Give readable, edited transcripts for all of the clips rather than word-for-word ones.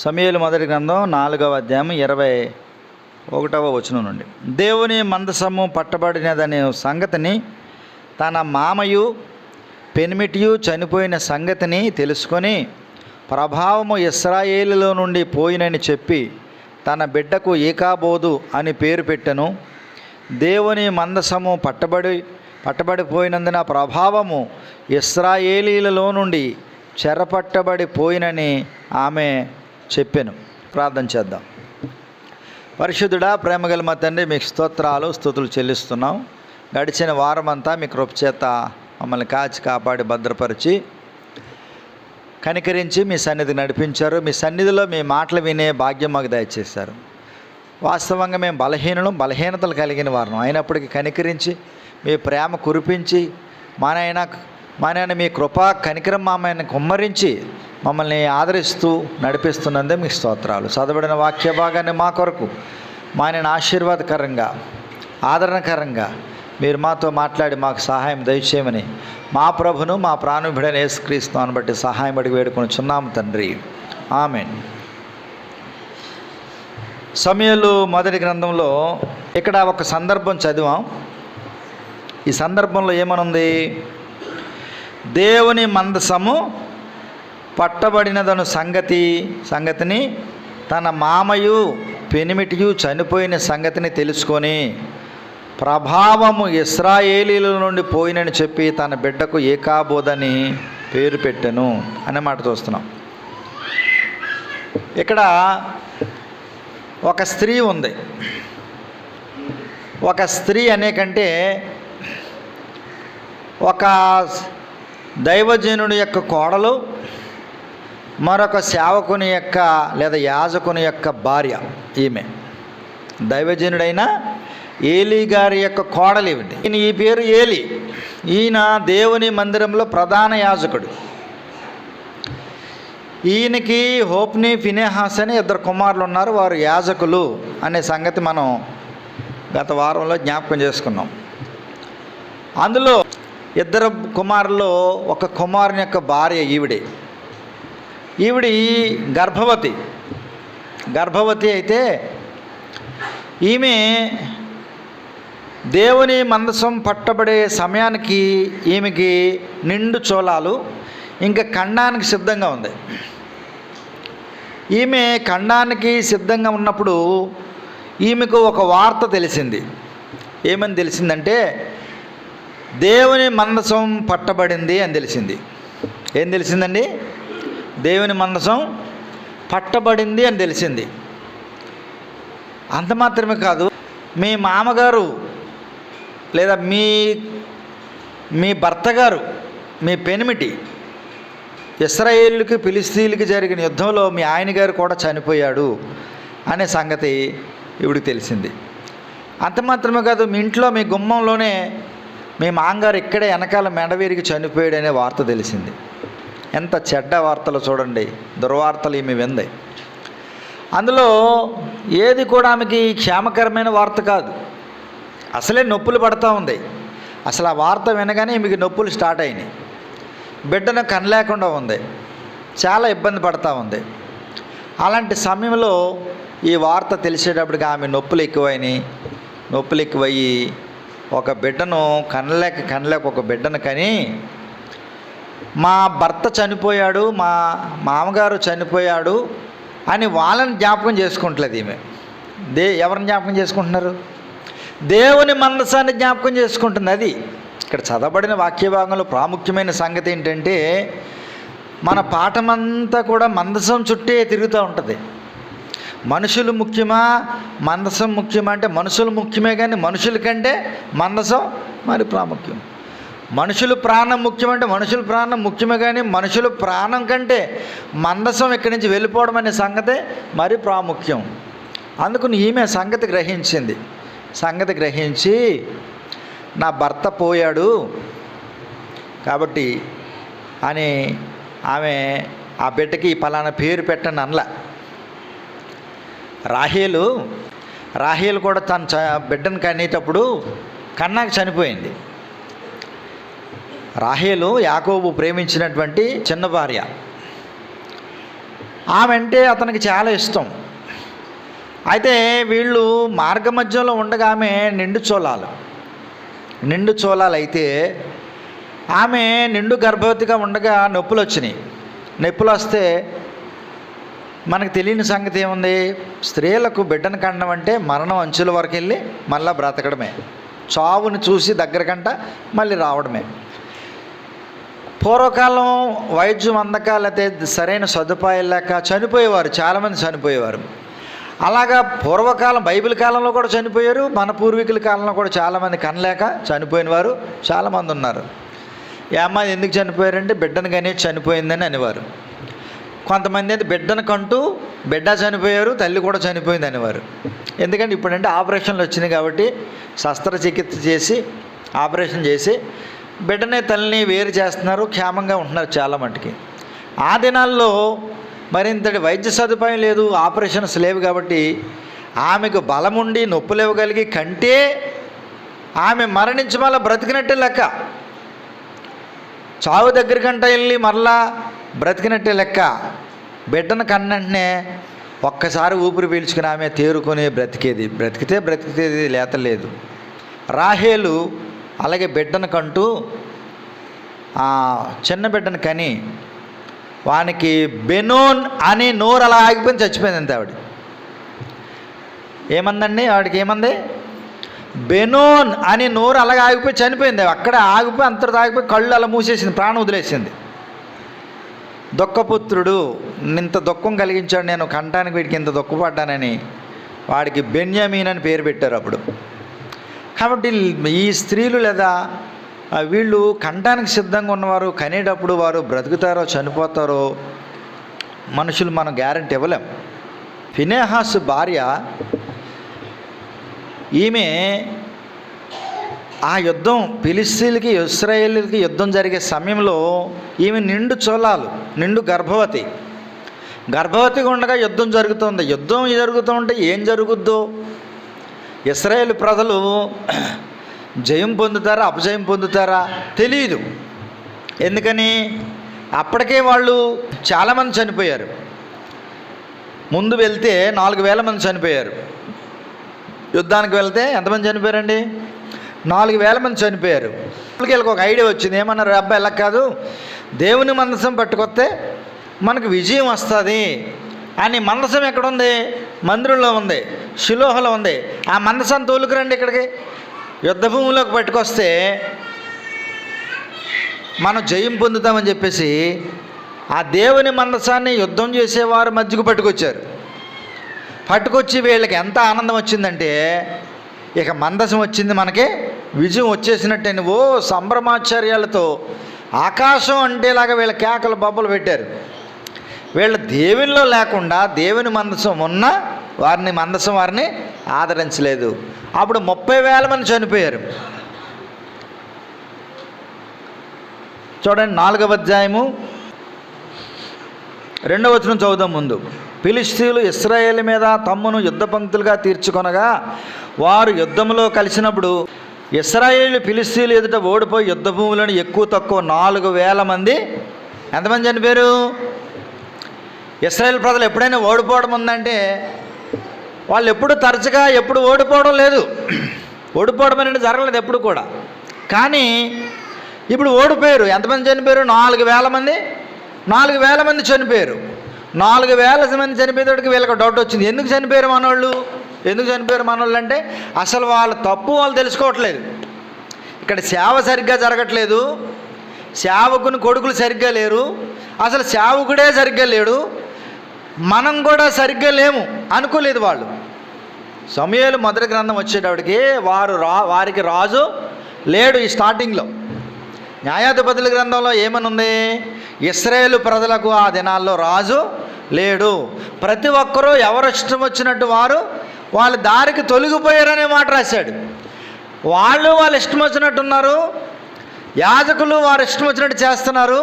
సమూయేలు మొదటి గ్రంథం 4వ అధ్యాయం 21వ వచనం నుండి. దేవుని మందసము పట్టబడినదనే సంగతిని తన మామయు పెనిమిటియు చనిపోయిన సంగతిని తెలుసుకొని ప్రభావము ఇశ్రాయేలులో నుండి పోయినని చెప్పి తన బిడ్డకు ఈకాబోదు అని పేరు పెట్టెను. దేవుని మందసము పట్టబడిపోయినందున ప్రభావము ఇశ్రాయేలీలలో నుండి చెరపట్టబడిపోయినని ఆమె చెప్పాను. ప్రార్థన చేద్దాం. పరిశుద్ధుడా, ప్రేమగల మా తండ్రి, మీకు స్తోత్రాలు స్తుతులు చెల్లిస్తున్నాం. గడిచిన వారం అంతా మీ కృప చేత మమ్మల్ని కాచి కాపాడి భద్రపరిచి కనికరించి మీ సన్నిధికి నడిపించారు. మీ సన్నిధిలో మీ మాటలు వినే భాగ్యం మాకు దయచేశారు. వాస్తవంగా మేము బలహీనతలు కలిగిన వారం అయినప్పటికీ కనికరించి మీ ప్రేమ కురిపించి మానైనా మీ కృపా కనికరం మామైన కుమ్మరించి మమ్మల్ని ఆదరిస్తూ నడిపిస్తున్నందే మీకు స్తోత్రాలు. చదవబడిన వాక్య భాగాన్ని మా కొరకు మానైన ఆశీర్వాదకరంగా ఆదరణకరంగా మీరు మాతో మాట్లాడి మాకు సహాయం దయచేయమని మా ప్రభును మా ప్రాణుభిడైన యేసుక్రీస్తును బట్టి సహాయం అడిగి వేడుకొనుచున్నాము తండ్రి, ఆమేన్. సమూయేలు మొదటి గ్రంథంలో ఇక్కడ ఒక సందర్భం చదివాం. ఈ సందర్భంలో ఏమనుంది? దేవుని మందసము పట్టబడినదను సంగతిని తన మామయు పెనిమిటియు చనిపోయిన సంగతిని తెలుసుకొని ప్రభావము ఇశ్రాయేలీల నుండి పోయినని చెప్పి తన బిడ్డకు ఈకాబోదని పేరు పెట్టెను అనే మాట చూస్తున్నాం. ఇక్కడ ఒక స్త్రీ ఉంది. ఒక స్త్రీ అనే కంటే ఒక దైవజనుడి యొక్క కోడలు, మరొక సేవకుని యొక్క లేదా యాజకుని యొక్క భార్య. ఈమె దైవజనుడైన ఏలీ గారి యొక్క కోడలు ఏమిటి? ఈ పేరు ఏలీ. ఈయన దేవుని మందిరంలో ప్రధాన యాజకుడు. ఈయనకి హోప్ని ఫినెహాస్ అని 2 కుమారులు ఉన్నారు. వారు యాజకులు అనే సంగతి మనం గత వారంలో జ్ఞాపకం చేసుకున్నాం. అందులో 2 కుమారుల్లో ఒక కుమారుని యొక్క భార్య ఈవిడి గర్భవతి అయితే ఈమె దేవుని మందసం పట్టబడే సమయానికి ఈమెకి నిండు చోళాలు, ఇంకా ఖండానికి సిద్ధంగా ఉంది. ఈమె ఖండానికి సిద్ధంగా ఉన్నప్పుడు ఈమెకు ఒక వార్త తెలిసింది. ఏమని తెలిసిందంటే దేవుని మందసం పట్టబడింది అని తెలిసింది. ఏం తెలిసిందండి? దేవుని మందసం పట్టబడింది అని తెలిసింది. అంత మాత్రమే కాదు, మీ మామగారు లేదా మీ భర్త గారు, మీ పెనిమిటి, ఇశ్రాయేలుకి ఫిలిష్తీయులకి జరిగిన యుద్ధంలో మీ ఆయన గారు కూడా చనిపోయాడు అనే సంగతి ఇవిడికి తెలిసింది. అంత మాత్రమే కాదు, మీ ఇంట్లో మీ గుమ్మంలోనే మీ మామగారు ఇక్కడే వెనకాల మెడవీరికి చనిపోయాడు అనే వార్త తెలిసింది. ఎంత చెడ్డ వార్తలు చూడండి, దుర్వార్తలు ఈమె వింది. అందులో ఏది కూడా ఆమెకి క్షేమకరమైన వార్త కాదు. అసలే నొప్పులు పడుతూ ఉంది. అసలు ఆ వార్త వినగానే ఈమెకి నొప్పులు స్టార్ట్ అయినాయి. బిడ్డను కనలేకుండా ఉంది, చాలా ఇబ్బంది పడుతూ ఉంది. అలాంటి సమయంలో ఈ వార్త తెలిసేటప్పటికి ఆమె నొప్పులు ఎక్కువయ్యి ఒక బిడ్డను కనలేక ఒక బిడ్డను కని, మా భర్త చనిపోయాడు, మా మామగారు చనిపోయాడు అని వాళ్ళని జ్ఞాపకం చేసుకుంటలేదు ఈమె. ఎవరిని జ్ఞాపకం చేసుకుంటున్నారు? దేవుని మందసాన్ని జ్ఞాపకం చేసుకుంటుంది. అది ఇక్కడ చదవబడిన వాక్య భాగంలో ప్రాముఖ్యమైన సంగతి ఏంటంటే, మన పాఠమంతా కూడా మందసం చుట్టే తిరుగుతూ ఉంటుంది. మనుషులు ముఖ్యమా, మందసం ముఖ్యమా అంటే మనుషులు ముఖ్యమే, కానీ మనుషుల కంటే మందసం మరి ప్రాముఖ్యం. మనుషులు ప్రాణం ముఖ్యమంటే మనుషుల ప్రాణం ముఖ్యమే, కానీ మనుషుల ప్రాణం కంటే మందసం ఇక్కడి నుంచి వెళ్ళిపోవడం అనే సంగతే మరి ప్రాముఖ్యం. అందుకని ఈమె సంగతి గ్రహించి నా భర్త పోయాడు కాబట్టి అని ఆమె ఆ బిడ్డకి పలానా పేరు పెట్టండి అనలా. రాహేలు కూడా తన బిడ్డను కనేటప్పుడు కన్నాక చనిపోయింది. రాహేలు యాకోబు ప్రేమించినటువంటి చిన్న భార్య. ఆమె అంటే అతనికి చాలా ఇష్టం. అయితే వీళ్ళు మార్గ మధ్యలో ఉండగా ఆమె నిండు చోళాలు అయితే ఆమె నిండు గర్భవతిగా ఉండగా నొప్పులు వచ్చినాయి. నొప్పులు వస్తే మనకు తెలియని సంగతి ఏముంది? స్త్రీలకు బిడ్డను కనడం అంటే మరణం అంచుల వరకు వెళ్ళి మళ్ళీ బ్రతకడమే, చావుని చూసి దగ్గరకంట మళ్ళీ రావడమే. పూర్వకాలం వైద్యం అందక లేకపోతే సరైన సదుపాయాలు లేక చనిపోయేవారు, చాలామంది చనిపోయేవారు. అలాగా పూర్వకాలం బైబిల్ కాలంలో కూడా చనిపోయారు, మన పూర్వీకుల కాలంలో కూడా చాలామంది కనలేక చనిపోయిన వారు చాలామంది ఉన్నారు. ఈ అమ్మాయి ఎందుకు చనిపోయారంటే బిడ్డను కానీ చనిపోయిందని అనేవారు. కొంతమంది అయితే బిడ్డను కంటూ బిడ్డ చనిపోయారు, తల్లి కూడా చనిపోయింది అనేవారు. ఎందుకంటే ఇప్పుడంటే ఆపరేషన్లు వచ్చినాయి కాబట్టి శస్త్రచికిత్స చేసి ఆపరేషన్ చేసి బిడ్డనే తల్లిని వేరు చేస్తున్నారు, క్షేమంగా ఉంటున్నారు చాలా మటుకి. ఆ దినాల్లో మరింతటి వైద్య సదుపాయం లేదు, ఆపరేషన్స్ లేవు కాబట్టి ఆమెకు బలముండి నొప్పులు ఇవ్వగలిగి కంటే ఆమె మరణించి మళ్ళీ బ్రతికినట్టే లెక్క. చావు దగ్గరికంట వెళ్ళి మరలా బ్రతికినట్టే లెక్క. బిడ్డను కన్నంటనే ఒక్కసారి ఊపిరి పీల్చుకుని ఆమె తేరుకొని బ్రతికితేది లేత లేదు. రాహేలు అలాగే బిడ్డను కంటూ చిన్న బిడ్డను కని వానికి బెనోన్ అని నోరు అలా ఆగిపోయింది, చచ్చిపోయింది అంతే. ఏమందండి వాడికి? ఏమంది? బెనోన్ అని నోరు అలాగే ఆగిపోయి చనిపోయింది. అక్కడ ఆగిపోయి అంతటి ఆగిపోయి కళ్ళు అలా మూసేసింది, ప్రాణం వదిలేసింది. దుఃఖపుత్రుడు, ఇంత దుఃఖం కలిగించాడు, నేను కంటానికి వీడికి ఇంత దుఃఖపడ్డానని వాడికి బెన్యామీన్ అని పేరు పెట్టారు అప్పుడు. కాబట్టి ఈ స్త్రీలు లేదా వీళ్ళు కంటానికి సిద్ధంగా ఉన్నవారు కనేటప్పుడు వారు బ్రతుకుతారో చనిపోతారో మనుషులు మనం గ్యారెంటీ ఇవ్వలేం. ఫినెహాసు భార్య, ఈమె ఆ యుద్ధం ఫిలిస్తీన్లకి ఇశ్రాయేలుకి యుద్ధం జరిగే సమయంలో ఈమె నిండు గర్భవతిగా ఉండగా యుద్ధం జరుగుతుంది. యుద్ధం జరుగుతూ ఉంటే ఏం జరుగుద్దో, ఇశ్రాయేలు ప్రజలు జయం పొందుతారా అపజయం పొందుతారా తెలియదు. ఎందుకని? అప్పటికే వాళ్ళు చాలామంది చనిపోయారు. ముందు వెళ్తే 4,000 మంది చనిపోయారు. యుద్ధానికి వెళ్తే ఎంతమంది చనిపోయారండి? 4,000 మంది చనిపోయారు. వీళ్ళకి ఒక ఐడియా వచ్చింది. ఏమన్నారు? అబ్బాయి ఎలా కాదు, దేవుని మందసం పట్టుకొస్తే మనకు విజయం వస్తుంది అని. మందసం ఎక్కడుంది? మందిరంలో ఉంది, షిలోహలో ఉంది. ఆ మందసం తోలుకురండి ఇక్కడికి, యుద్ధ భూమిలోకి పట్టుకొస్తే మనం జయం పొందుతామని చెప్పేసి ఆ దేవుని మందసాన్ని యుద్ధం చేసేవారు మధ్యకు పట్టుకొచ్చి వీళ్ళకి ఎంత ఆనందం వచ్చిందంటే, ఇక మందసం వచ్చింది, మనకి విజయం వచ్చేసినట్టే. ఓ సంభ్రమాశ్చర్యాలతో ఆకాశం అంటేలాగా వీళ్ళ కేకలు బొబ్బలు పెట్టారు. వీళ్ళ దేవునిలో లేకుండా దేవుని మందసం ఉన్న మందసం వారిని ఆదరించలేదు. అప్పుడు 30,000 మంది చనిపోయారు. చూడండి 4వ అధ్యాయము 2వ వచనం చదువుదాం ముందు. ఫిలిష్తీయులు ఇశ్రాయేలు మీద తమ్మును యుద్ధ పంక్తులుగా తీర్చుకొనగా వారు యుద్ధంలో కలిసినప్పుడు ఇశ్రాయేలు ఫిలిష్తీయులు ఎదుట ఓడిపోయి యుద్ధ భూములను ఎక్కువ తక్కువ 4,000 మంది ఎంతమంది చనిపోయారు? ఇశ్రాయేల్ ప్రజలు ఎప్పుడైనా ఓడిపోవడం ఉందంటే వాళ్ళు ఎప్పుడు ఓడిపోవడం లేదు. ఓడిపోవడం అనేది జరగలేదు ఎప్పుడు కూడా. కానీ ఇప్పుడు ఓడిపోయారు. ఎంతమంది చనిపోయారు? 4,000 మంది. 4,000 మంది చనిపోయారు. 4,000 మంది చనిపోయేటోడికి వీళ్ళకి డౌట్ వచ్చింది. ఎందుకు చనిపోయారు మనోళ్ళు అంటే అసలు వాళ్ళ తప్పు వాళ్ళు తెలుసుకోవట్లేదు. ఇక్కడ సేవ సరిగ్గా జరగట్లేదు, సేవకుని కొడుకులు సరిగ్గా లేరు, అసలు సేవకుడే సరిగ్గా లేడు, మనం కూడా సరిగ్గా లేము అనుకోలేదు వాళ్ళు. సమూయేలు మొదటి గ్రంథం వచ్చేటప్పటికి వారికి రాజు లేడు. ఈ స్టార్టింగ్లో న్యాయాధిపతుల గ్రంథంలో ఏమనుంది? ఇశ్రాయేలు ప్రజలకు ఆ దినాల్లో రాజు లేడు, ప్రతి ఒక్కరూ ఎవరు ఇష్టం వచ్చినట్టు వాళ్ళ దారికి తొలగిపోయారనే మాట రాశాడు. వాళ్ళ ఇష్టం వచ్చినట్టున్నారు, యాజకులు వారు ఇష్టం వచ్చినట్టు చేస్తున్నారు,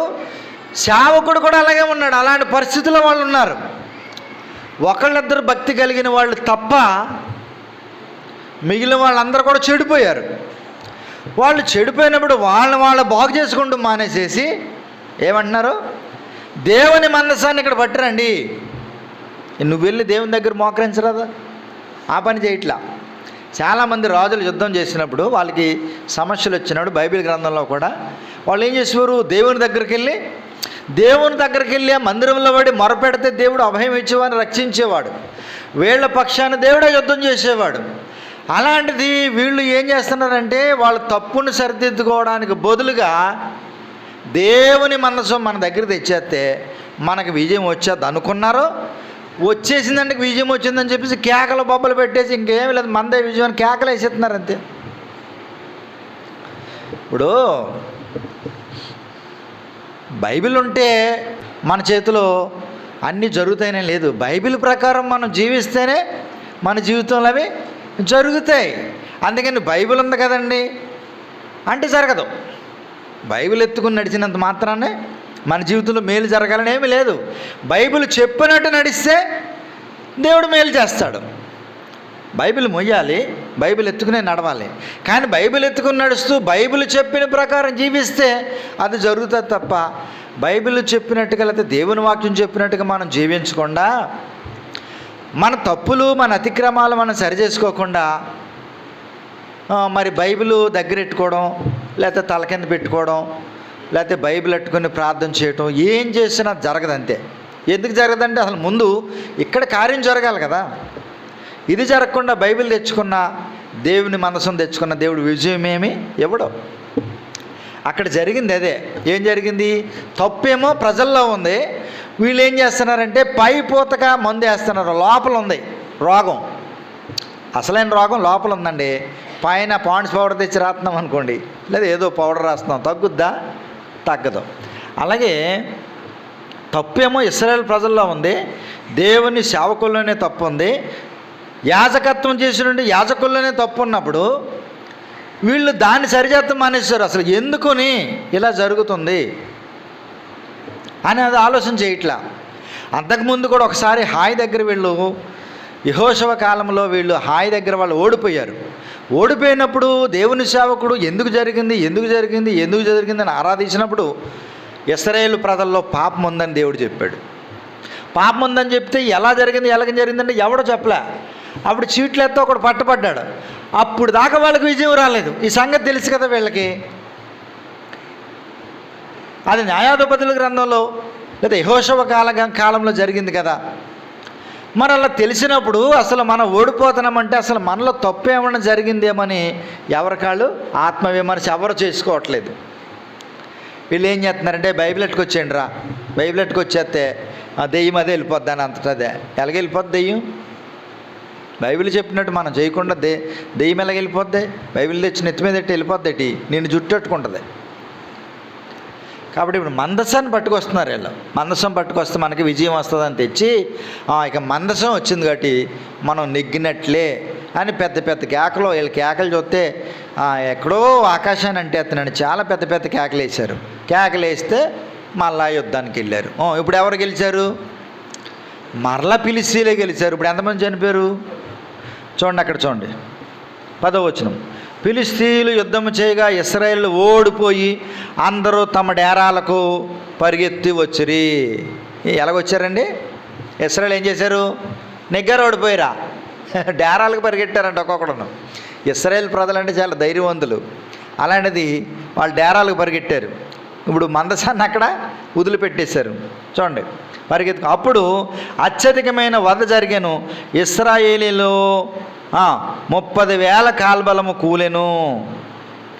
సేవకుడు కూడా అలాగే ఉన్నాడు. అలాంటి పరిస్థితుల్లో వాళ్ళు ఉన్నారు. ఒకళ్ళిద్దరు భక్తి కలిగిన వాళ్ళు తప్ప మిగిలిన వాళ్ళందరూ కూడా చెడిపోయారు. వాళ్ళు చెడిపోయినప్పుడు వాళ్ళ బాగు చేసుకుంటూ మానేసేసి ఏమంటున్నారు? దేవుని మందసాన్ని ఇక్కడ పట్టరండి, నువ్వు వెళ్ళి దేవుని దగ్గర మోకరించరాదా? ఆ పని చేయట్లా. చాలామంది రాజులు యుద్ధం చేసినప్పుడు వాళ్ళకి సమస్యలు వచ్చినప్పుడు బైబిల్ గ్రంథంలో కూడా వాళ్ళు ఏం చేసేవారు, దేవుని దగ్గరికి వెళ్ళి ఆ మందిరంలో పడి మొరపెడితే దేవుడు అభయం ఇచ్చేవాడిని రక్షించేవాడు, వీళ్ళ పక్షాన దేవుడే యుద్ధం చేసేవాడు. అలాంటిది వీళ్ళు ఏం చేస్తున్నారంటే వాళ్ళ తప్పును సరిదిద్దుకోవడానికి బదులుగా దేవుని మనసు మన దగ్గర తెచ్చేస్తే మనకు విజయం వచ్చేది అనుకున్నారు. వచ్చేసిందంటే విజయం వచ్చిందని చెప్పేసి కేకలు బొబ్బలు పెట్టేసి ఇంకేమీ లేదు, మందే విజయం అని కేకలు వేసేస్తున్నారు అంతే. ఇప్పుడు బైబిల్ ఉంటే మన చేతిలో అన్నీ జరుగుతాయనే లేదు. బైబిల్ ప్రకారం మనం జీవిస్తేనే మన జీవితంలో అవి జరుగుతాయి. అందుకని బైబిల్ ఉంది కదండి అంటే జరగదు. బైబిల్ ఎత్తుకుని నడిచినంత మాత్రానే మన జీవితంలో మేలు జరగాలని ఏమీ లేదు. బైబిల్ చెప్పినట్టు నడిస్తే దేవుడు మేలు చేస్తాడు. బైబిల్ మొయ్యాలి, బైబిల్ ఎత్తుకునే నడవాలి. కానీ బైబిల్ ఎత్తుకుని నడుస్తూ బైబిల్ చెప్పిన ప్రకారం జీవిస్తే అది జరుగుతుంది తప్ప బైబిల్ చెప్పినట్టుగా లేకపోతే దేవుని వాక్యం చెప్పినట్టుగా మనం జీవించకుండా మన తప్పులు మన అతిక్రమాలు మనం సరిచేసుకోకుండా మరి బైబిల్ దగ్గరెట్టుకోవడం లేకపోతే తల కింద పెట్టుకోవడం లేకపోతే బైబిల్ పెట్టుకుని ప్రార్థన చేయటం ఏం చేసినా జరగదంతే. ఎందుకు జరగదంటే అసలు ముందు ఇక్కడ కార్యం జరగాలి కదా. ఇది జరగకుండా బైబిల్ తెచ్చుకున్న దేవుని మనసును తెచ్చుకున్న దేవుడు విజయమేమి ఇవ్వడు. అక్కడ జరిగింది అదే. ఏం జరిగింది? తప్పేమో ప్రజల్లో ఉంది, వీళ్ళు ఏం చేస్తున్నారంటే పై పూతగా మందు వేస్తున్నారు. లోపల ఉంది రోగం, అసలైన రోగం లోపల ఉందండి. పైన పాండ్స్ పౌడర్ తెచ్చి రాస్తున్నాం అనుకోండి, లేదా ఏదో పౌడర్ రాస్తున్నాం, తగ్గుద్దా? తగ్గదు. అలాగే తప్పేమో ఇశ్రాయేలు ప్రజల్లో ఉంది, దేవుని సేవకుల్లోనే తప్పు ఉంది, యాజకత్వం చేసినండి యాజకుల్లోనే తప్పు ఉన్నప్పుడు వీళ్ళు దాన్ని సరిచేద్దాం మానేశారు. అసలు ఎందుకుని ఇలా జరుగుతుంది అనేది ఆలోచన చేయట్లా. అంతకుముందు కూడా ఒకసారి హాయి దగ్గర వీళ్ళు యెహోషువ కాలంలో వీళ్ళు హాయి దగ్గర వాళ్ళు ఓడిపోయారు. ఓడిపోయినప్పుడు దేవుని సేవకుడు ఎందుకు జరిగింది అని ఆరాధించినప్పుడు ఇశ్రాయేలు ప్రజల్లో పాపం ఉందని దేవుడు చెప్పాడు. పాపం ఉందని చెప్తే ఎలా జరిగిందంటే ఎవడో చెప్పలే. అప్పుడు చీట్లు ఎత్తే ఒకడు పట్టబడ్డాడు. అప్పుడు దాకా వాళ్ళకి విజయం రాలేదు. ఈ సంగతి తెలుసు కదా వీళ్ళకి. అది న్యాయాధిపతుల గ్రంథంలో లేదా యెహోషువ కాలంలో జరిగింది కదా. మరి అలా తెలిసినప్పుడు అసలు మనం ఓడిపోతున్నామంటే అసలు మనలో తప్పు ఏమైనా జరిగిందేమని ఎవరికాళ్ళు ఆత్మవిమర్శ ఎవరు చేసుకోవట్లేదు. వీళ్ళు ఏం చేస్తున్నారంటే బైబిల్ ఎట్టుకొచ్చేయండి రా, బైబిల్ ఎట్టుకొచ్చేస్తే ఆ దెయ్యం అదే వెళ్ళిపోద్ది అని అంతటా అదే. ఎలాగెళ్ళిపోద్ది దెయ్యం? బైబిల్ చెప్పినట్టు మనం చేయకుండా దెయ్యం ఎలాగెళ్ళిపోద్ది? బైబిల్ తెచ్చి నెత్తి మీద ఎట్టి వెళ్ళిపోద్ది, నిన్ను జుట్టట్టుకుంటుంది. కాబట్టి ఇప్పుడు మందసాన్ని పట్టుకొస్తున్నారు వీళ్ళు. మందసం పట్టుకొస్తే మనకి విజయం వస్తుందని తెచ్చి ఇక మందసం వచ్చింది కాబట్టి మనం నెగ్గినట్లే అని పెద్ద పెద్ద కేకలు, వీళ్ళు కేకలు చూస్తే ఎక్కడో ఆకాశాన్ని అంటే అతనండి చాలా పెద్ద పెద్ద కేకలు వేశారు. కేకలు వేస్తే మళ్ళా యుద్ధానికి వెళ్ళారు. ఇప్పుడు ఎవరు గెలిచారు? మరలా ఫిలిష్తీయులే గెలిచారు. ఇప్పుడు ఎంతమంది చనిపోయారు చూడండి, అక్కడ చూడండి 10వ వచనం. ఫిలిష్తీయులు యుద్ధము చేయగా ఇశ్రాయేలు ఓడిపోయి అందరూ తమ డేరాలకు పరిగెత్తి వచ్చిరి. ఎలాగొచ్చారండి? ఇశ్రాయేలు ఏం చేశారు? నెగ్గారు, ఓడిపోయారా? డేరాలకు పరిగెట్టారంట ఒక్కొక్కడును. ఇశ్రాయేలు ప్రజలంటే చాలా ధైర్యవంతులు. అలాంటిది వాళ్ళు డేరాలకు పరిగెట్టారు. ఇప్పుడు మందసాన్ని అక్కడ వదిలిపెట్టేశారు. చూడండి పరిగెత్తు. అప్పుడు అత్యధికమైన వధ జరిగాను. ఇశ్రాయేలీలో 30,000 కాల్బలము కూలెను.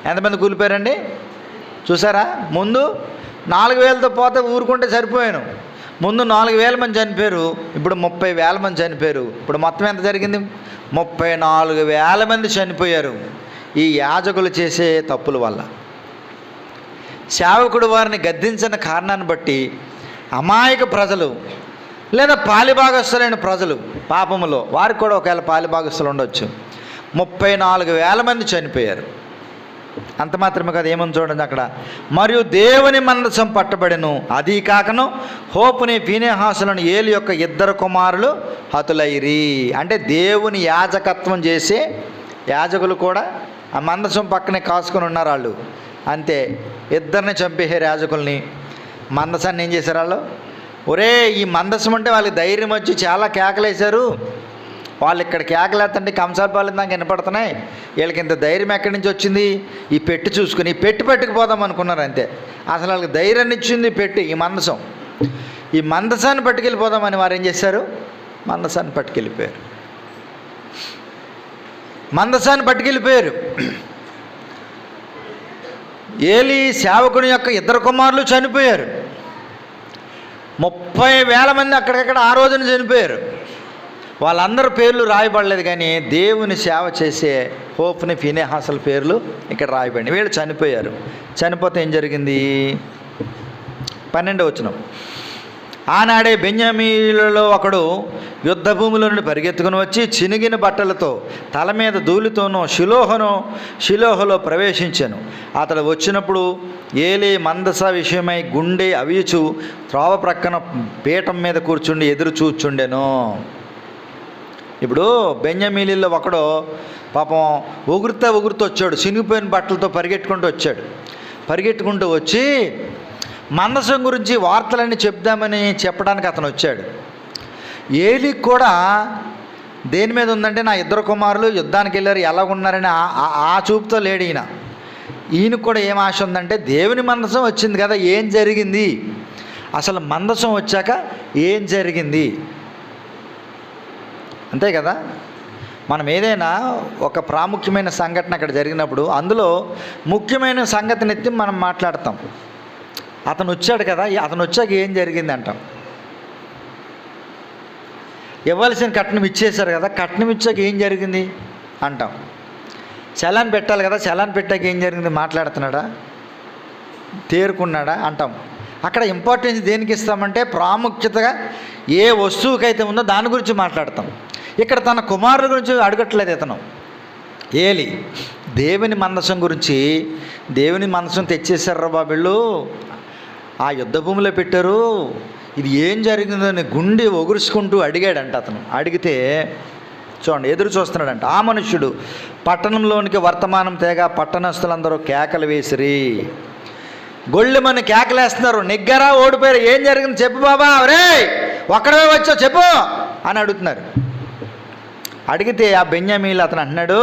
ఎంతమంది కూలిపోయారండి చూసారా? ముందు 4,000తో పోతే ఊరుకుంటే సరిపోయాను. ముందు 4,000 మంది చనిపోయారు, ఇప్పుడు 30,000 మంది చనిపోయారు. ఇప్పుడు మొత్తం ఎంత జరిగింది? 34,000 మంది చనిపోయారు ఈ యాజకులు చేసే తప్పుల వల్ల. సేవకుడు వారిని గద్దించిన కారణాన్ని బట్టి అమాయక ప్రజలు లేదా పాలిభాగస్తులైన ప్రజలు పాపములో వారికి కూడా ఒకవేళ పాలిభాగస్తులు ఉండొచ్చు. 34,000 మంది చనిపోయారు. అంత మాత్రమే కదా, ఏమని చూడండి అక్కడ. మరియు దేవుని మందసం పట్టబడెను, అది కాకను హోపుని ఫీనెహాసులను ఏలి యొక్క 2 కుమారులు హతులైరి. అంటే దేవుని యాజకత్వం చేసే యాజకులు కూడా ఆ మందసం పక్కనే కాసుకొని ఉన్నారు వాళ్ళు. అంతే, 2 చంపేశారు యాజకుల్ని. మందసాన్ని ఏం చేశారు వాళ్ళు? ఒరే ఈ మందసం అంటే వాళ్ళకి ధైర్యం వచ్చి చాలా కేకలేశారు, వాళ్ళు ఇక్కడ కేకలేతంటే కంసాలపాలెం దాకా వినపడుతున్నాయి, వీళ్ళకి ఇంత ధైర్యం ఎక్కడి నుంచి వచ్చింది? ఈ పెట్టి చూసుకుని ఈ పెట్టి పట్టుకుపోదాం అనుకున్నారు అంతే. అసలు వాళ్ళకి ధైర్యాన్ని ఇచ్చింది పెట్టి, ఈ మందసం. ఈ మందసాన్ని పట్టుకెళ్ళిపోదామని వారు ఏం చేశారు? మందసాన్ని పట్టుకెళ్ళిపోయారు. మందసాన్ని పట్టుకెళ్ళిపోయారు. ఏలీ సేవకుని యొక్క 2 కుమారులు చనిపోయారు. 30,000 మంది అక్కడికక్కడ ఆ రోజున చనిపోయారు. వాళ్ళందరూ పేర్లు రాయబడలేదు, కానీ దేవుని సేవ చేసే హోఫ్ని, ఫీనెహాసుల పేర్లు ఇక్కడ రాయబడి. వీళ్ళు చనిపోయారు. చనిపోతే ఏం జరిగింది? 12వ వచనం. ఆనాడే బెన్యామీనులలో ఒకడు యుద్ధ భూమిలో నుండి పరిగెత్తుకుని వచ్చి చినిగిన బట్టలతో తల మీద ధూళితోనూ షిలోహలో ప్రవేశించాను. అతడు వచ్చినప్పుడు ఏలీ మందస విషయమై గుండె అవిచు త్రోవ ప్రక్కన పీఠం మీద కూర్చుండి ఎదురు చూచుండెను. ఇప్పుడు బెన్యామీనులలో ఒకడు పాపం ఒగురుతూ వచ్చాడు, చినిగిపోయిన బట్టలతో పరిగెట్టుకుంటూ వచ్చి మందసం గురించి వార్తలన్నీ చెప్దామని చెప్పడానికి అతను వచ్చాడు. ఏలీకి కూడా దేని మీద ఉందంటే, నా 2 కుమారులు యుద్ధానికి వెళ్ళారు, ఎలాగున్నారని ఆ చూపుతో లేడు ఈయన. ఈయనకు కూడా ఏం ఆశ ఉందంటే, దేవుని మందసం వచ్చింది కదా, ఏం జరిగింది? అసలు మందసం వచ్చాక ఏం జరిగింది? అంతే కదా. మనం ఏదైనా ఒక ప్రాముఖ్యమైన సంఘటన అక్కడ జరిగినప్పుడు అందులో ముఖ్యమైన సంగతిని ఎత్తి మనం మాట్లాడతాం. అతను వచ్చాడు కదా, అతను వచ్చాక ఏం జరిగింది అంటాం. ఇవ్వాల్సిన కట్నం ఇచ్చేశారు కదా, కట్నం ఇచ్చాక ఏం జరిగింది అంటాం. చలాన్ పెట్టాలి కదా, చలాన్ పెట్టాక ఏం జరిగింది మాట్లాడుతున్నాడా, తేరుకున్నాడా అంటాం. అక్కడ ఇంపార్టెన్స్ దేనికి ఇస్తామంటే, ప్రాముఖ్యతగా ఏ వస్తువుకైతే ఉందో దాని గురించి మాట్లాడతాం. ఇక్కడ తన కుమారుల గురించి అడగట్లేదు ఇతను. ఏలి దేవుని మందసం గురించి, దేవుని మందసం తెచ్చేశారు బాబిళ్ళు, ఆ యుద్ధ భూమిలో పెట్టారు, ఇది ఏం జరిగిందని గుండె ఒగురుసుకుంటూ అడిగాడంట. అతను అడిగితే చూడండి, ఎదురు చూస్తున్నాడంట. ఆ మనుష్యుడు పట్టణంలోనికి వర్తమానం తేగా పట్టణస్తులందరూ కేకలు వేసిరి. గొళ్ళెమని కేకలేస్తున్నారు, నెగ్గారా ఓడిపోయారు, ఏం జరిగింది చెప్పు బాబా, రే ఒక్కడే వచ్చావు చెప్పు అని అడుగుతున్నారు. అడిగితే ఆ బెన్యామీను అతను అంటున్నాడు,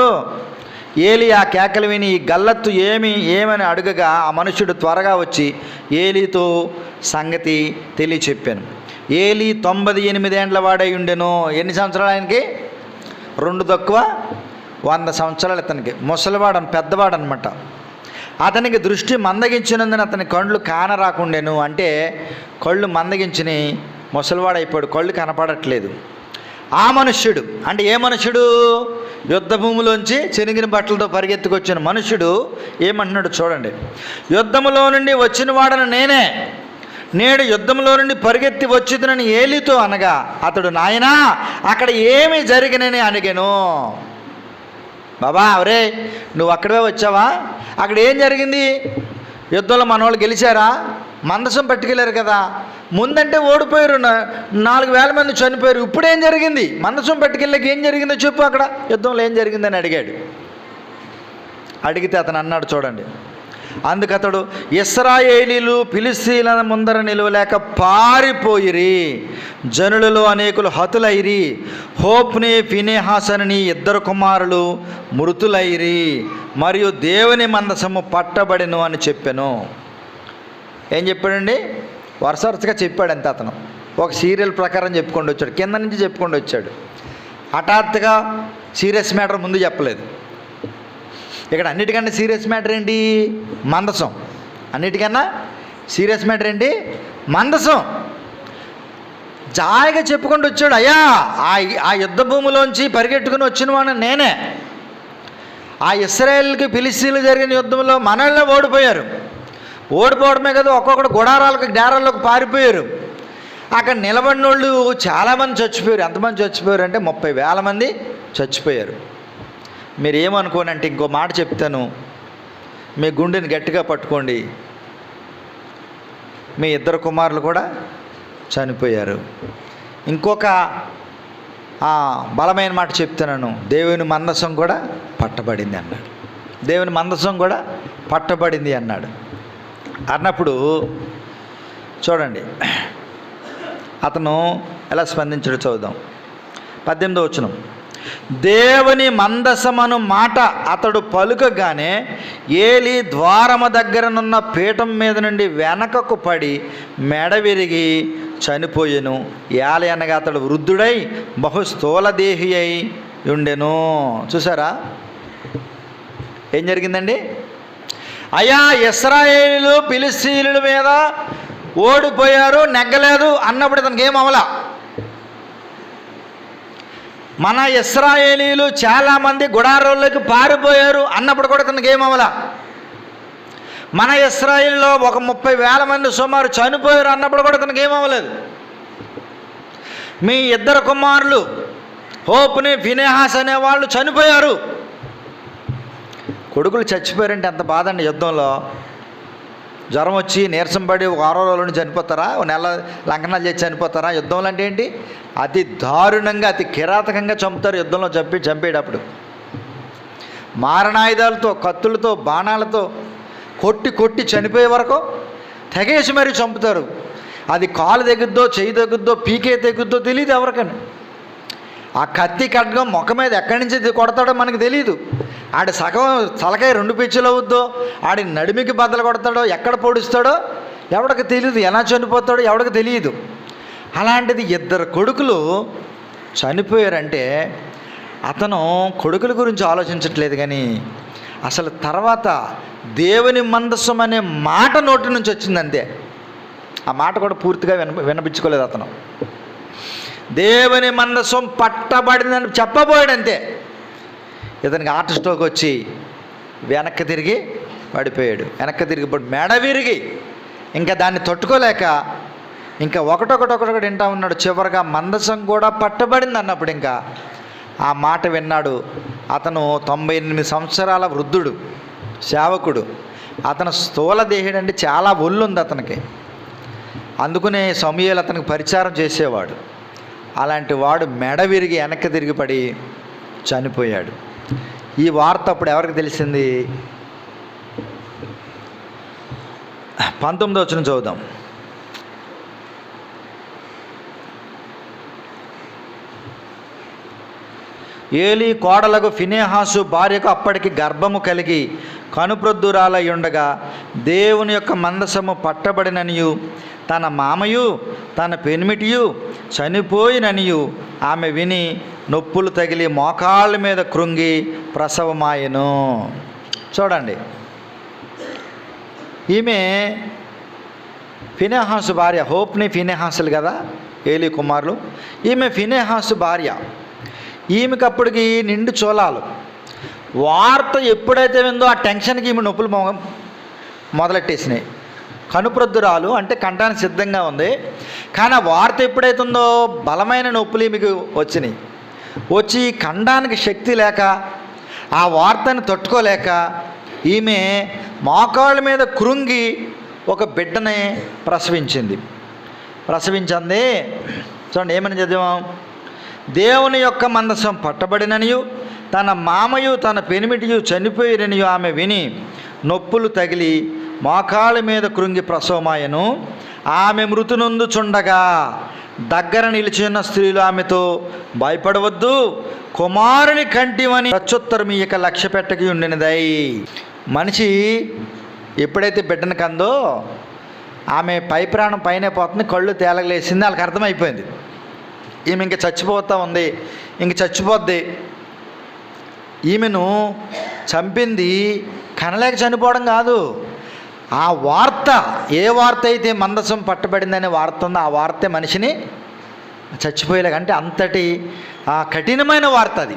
ఏలీ ఆ కేకలు విని ఈ గల్లత్తు ఏమని అడుగగా ఆ మనుషుడు త్వరగా వచ్చి ఏలీతో సంగతి తెలియచెప్పాను. ఏలీ 98 ఏండ్ల వాడై ఉండెను. ఎన్ని సంవత్సరాలు ఆయనకి? 2 తక్కువ 100 సంవత్సరాలు. ఇతనికి ముసలివాడు, పెద్దవాడు అనమాట. అతనికి దృష్టి మందగించినందున అతని కళ్ళు కానరాకుండెను. అంటే కళ్ళు మందగించిని, ముసలివాడైపోయాడు, కళ్ళు కనపడట్లేదు. ఆ మనుష్యుడు అంటే ఏ మనుష్యుడు? యుద్ధ భూమిలోంచి చెనిగిన బట్టలతో పరిగెత్తుకొచ్చిన మనుష్యుడు ఏమంటున్నాడు చూడండి. యుద్ధములో నుండి వచ్చిన వాడను నేనే, నేడు యుద్ధంలో నుండి పరిగెత్తి వచ్చిందని ఏలీతో అనగా అతడు, నాయనా అక్కడ ఏమి జరిగినని అడిగాను. బాబా అవరే నువ్వు అక్కడే వచ్చావా, అక్కడ ఏం జరిగింది? యుద్ధంలో మన వాళ్ళు గెలిచారా? మందసం పట్టుకెళ్ళారు కదా, ముందంటే ఓడిపోయారు, 4,000 మంది చనిపోయారు, ఇప్పుడు ఏం జరిగింది? మందసం పట్టుకెళ్ళాక ఏం జరిగిందో చెప్పు, అక్కడ యుద్ధంలో ఏం జరిగిందని అడిగాడు. అడిగితే అతను అన్నాడు చూడండి, అందుకతడు ఇశ్రాయేలీలు ఫిలిష్తీయుల ముందర నిలవలేక పారిపోయిరి, జనులలో అనేకులు హతులైరి, హోఫ్ని ఫీనెహాసుని 2 కుమారులు మృతులైరి, మరియు దేవుని మందసము పట్టబడెను అని చెప్పాను. ఏం చెప్పాడండి? వరుసగా చెప్పాడు అంతే. అతను ఒక సీరియల్ ప్రకారం చెప్పుకుంటూ వచ్చాడు, కింద నుంచి చెప్పుకుంటూ వచ్చాడు. హఠాత్తుగా సీరియస్ మ్యాటర్ ముందు చెప్పలేదు. ఇక్కడ అన్నిటికన్నా సీరియస్ మ్యాటర్ ఏంటి? మందసం. అన్నిటికన్నా సీరియస్ మ్యాటర్ ఏంటి? మందసం. జాయిగా చెప్పుకుంటూ వచ్చాడు, అయ్యా ఆ యుద్ధ భూమిలోంచి పరిగెట్టుకుని వచ్చిన వాడిని నేనే. ఆ ఇశ్రాయేలుకి ఫిలిష్తీయులు జరిగిన యుద్ధంలో మనల్ని ఓడిపోవడమే కదా, ఒక్కొక్కడు గుడారాలకు డేరాల్లోకి పారిపోయారు. అక్కడ నిలబడిన వాళ్ళు చాలామంది చచ్చిపోయారు. ఎంతమంది చచ్చిపోయారు అంటే 30,000 మంది చచ్చిపోయారు. మీరు ఏమనుకోనంటే ఇంకో మాట చెప్తాను, మీ గుండెని గట్టిగా పట్టుకోండి, మీ 2 కుమారులు కూడా చనిపోయారు. ఇంకొక బలమైన మాట చెప్తున్నాను, దేవుని మందసం కూడా పట్టబడింది అన్నాడు. దేవుని మందసం కూడా పట్టబడింది అన్నాడు. అన్నప్పుడు చూడండి, అతను ఎలా స్పందించాడు చూద్దాం. 18వ వచనం. దేవుని మందసమను మాట అతడు పలుకగానే ఏలి ద్వారము దగ్గరనున్న పీఠం మీద నుండి వెనకకు పడి మెడ విరిగి చనిపోయెను. ఏలి అనగా అతడు వృద్ధుడై బహుస్థూలదేహి అయి ఉండెను. చూసారా ఏం జరిగిందండి? అయ్యా, ఇశ్రాయేలీయులు ఫిలిష్తీయుల మీద ఓడిపోయారు, నెగ్గలేదు అన్నప్పుడు ఇతనికి ఏం అవలా. మన ఇశ్రాయేలీయులు చాలామంది గుడారోళ్ళకి పారిపోయారు అన్నప్పుడు కూడా ఇతనికి ఏం అవలా. మన ఇశ్రాయేలులో ఒక 30,000 మంది సుమారు చనిపోయారు అన్నప్పుడు కూడా ఇతనికి ఏం అవ్వలేదు. మీ 2 కుమారులు హోప్ని ఫినెహాస్ అనేవాళ్ళు చనిపోయారు. కొడుకులు చచ్చిపోయారంటే ఎంత బాధ అండి. యుద్ధంలో జ్వరం వచ్చి నీరసం పడి ఒక 6 రోజుల చనిపోతారా, ఒక నెల లంకనాలు చేసి చనిపోతారా? యుద్ధంలో అంటే ఏంటి? అతి దారుణంగా అతి కిరాతకంగా చంపుతారు యుద్ధంలో. చంపేటప్పుడు మారణాయుధాలతో, కత్తులతో, బాణాలతో కొట్టి చనిపోయే వరకు తెగేసి మరీ చంపుతారు. అది కాలు తెగుద్దో, చెయ్యి తెగుద్దో, పీకే తెగుద్దో తెలియదు ఎవరికని. ఆ కత్తి ఖడ్గం ముఖం మీద ఎక్కడి నుంచి కొడతాడో మనకు తెలియదు. ఆడి సగం తలకాయ 2 పిచ్చులు అవుద్దో, ఆడి నడిమికి బద్దలు కొడతాడో, ఎక్కడ పొడుస్తాడో ఎవడికి తెలియదు. ఎలా చనిపోతాడో ఎవడికి తెలియదు. అలాంటిది 2 కొడుకులు చనిపోయారంటే అతను కొడుకుల గురించి ఆలోచించట్లేదు, కానీ అసలు తర్వాత దేవుని మందసం అనే మాట నోటి నుంచి వచ్చిందంతే. ఆ మాట కూడా పూర్తిగా వినిపించుకోలేదు అతను. దేవుని మందసం పట్టబడిందని చెప్పబోయాడంతే. ఇతనికి హార్ట్ స్ట్రోక్ వచ్చి వెనక్కి తిరిగి పడిపోయాడు. వెనక్కి తిరిగి మెడ విరిగి ఇంకా దాన్ని తట్టుకోలేక ఇంకా ఒకటొకటి వింటా ఉన్నాడు. చివరిగా మందసం కూడా పట్టబడింది అన్నప్పుడు ఇంకా ఆ మాట విన్నాడు. అతను 98 సంవత్సరాల వృద్ధుడు, సేవకుడు. అతను స్థూలదేహుడు, అంటే చాలా ఒళ్ళుంది అతనికి. అందుకునే సమూయేలు అతనికి పరిచారం చేసేవాడు. అలాంటి వాడు మెడ విరిగి వెనక్కి తిరిగి పడి చనిపోయాడు. ఈ వార్త అప్పుడు ఎవరికి తెలిసింది? 19వ వచనం చదువుదాం. ఏలీ కోడలకు ఫినెహాసు భార్యకు అప్పటికి గర్భము కలిగి కనుప్రొద్దురాలై ఉండగా దేవుని యొక్క మందసము పట్టబడిననియు తన మామయు తన పెనిమిటియు చనిపోయిననియు ఆమె విని నొప్పులు తగిలి మోకాళ్ళ మీద కృంగి ప్రసవమాయెను. చూడండి, ఈమె ఫినెహాసు భార్య. హోప్ని ఫినెహాసులు కదా ఏలీ కుమారులు. ఈమె ఫినెహాసు భార్య. ఈమెకి అప్పటికి నిండు చోళాలు. వార్త ఎప్పుడైతే విందో ఆ టెన్షన్కి ఈమె నొప్పులు మొదలెట్టేసినాయి. కనుప్రొద్దురాలు అంటే కంటానికి సిద్ధంగా ఉంది, కానీ ఆ వార్త ఎప్పుడైతుందో బలమైన నొప్పులు ఈమెకు వచ్చినాయి. వచ్చి కండానికి శక్తి లేక ఆ వార్తని తట్టుకోలేక ఈమె మోకాళ్ళ మీద కృంగి ఒక బిడ్డని ప్రసవించింది. చూడండి ఏమని చదివాం? దేవుని యొక్క మందసం పట్టబడిననియు తన మామయు తన పెనిమిటియు చనిపోయిననియు ఆమె విని నొప్పులు తగిలి మోకాళ్ళ మీద కృంగి ప్రసవమాయెను. ఆమె మృతునొందుచుండగా దగ్గర నిలిచిన స్త్రీలు ఆమెతో, భయపడవద్దు, కుమారుని కంటివని ప్రత్యుత్తరం ఇక లక్ష్య పెట్టకి ఉండినదై. మనిషి ఎప్పుడైతే బిడ్డను కందో ఆమె పై ప్రాణం పైనే పోతుంది, కళ్ళు తేలగలేసింది. వాళ్ళకి అర్థమైపోయింది ఈమె ఇంక చచ్చిపోతూ ఉంది, ఇంక చచ్చిపోద్ది. ఈమెను చంపింది కనలేక చనిపోవడం కాదు. ఆ వార్త, ఏ వార్త అయితే మందసం పట్టబడిందనే వార్త ఉందో ఆ వార్తే మనిషిని చచ్చిపోయేలాగా, అంటే అంతటి కఠినమైన వార్త అది.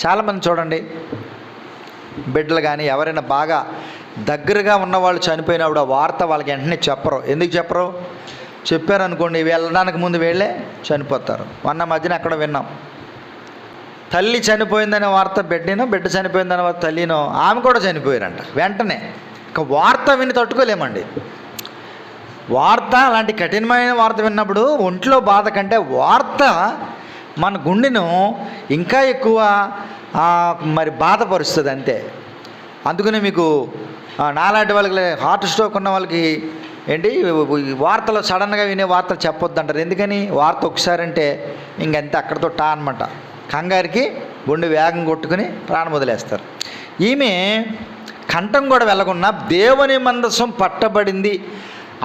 చాలామంది చూడండి, బిడ్డలు కానీ ఎవరైనా బాగా దగ్గరగా ఉన్నవాళ్ళు చనిపోయినప్పుడు ఆ వార్త వాళ్ళకి వెంటనే చెప్పరు. ఎందుకు చెప్పరు? చెప్పారనుకోండి, వెళ్ళడానికి ముందు వీళ్ళే చనిపోతారు. మొన్న మధ్యన ఎక్కడ విన్నాం, తల్లి చనిపోయిందనే వార్త బిడ్డనో, బిడ్డ చనిపోయిందనే వార్త తల్లినో, ఆమె కూడా చనిపోయారంట వెంటనే. ఇక వార్త విని తట్టుకోలేమండి. వార్త అలాంటి కఠినమైన వార్త విన్నప్పుడు ఒంట్లో బాధ కంటే వార్త మన గుండెను ఇంకా ఎక్కువ మరి బాధపరుస్తుంది అంతే. అందుకనే మీకు నాలాంటి వాళ్ళకి హార్ట్ స్ట్రోక్ ఉన్న వాళ్ళకి ఏంటి వార్తలు సడన్గా వినే వార్తలు చెప్పొద్దు అంటారు. ఎందుకని? వార్త ఒకసారి అంటే ఇంకంతే, అక్కడితో టా అనమాట. కంగారికి గుండె వేగం కొట్టుకుని ప్రాణం వదిలేస్తారు. ఈమె కంఠం కూడా వెళ్ళకుండా దేవుని మందసం పట్టబడింది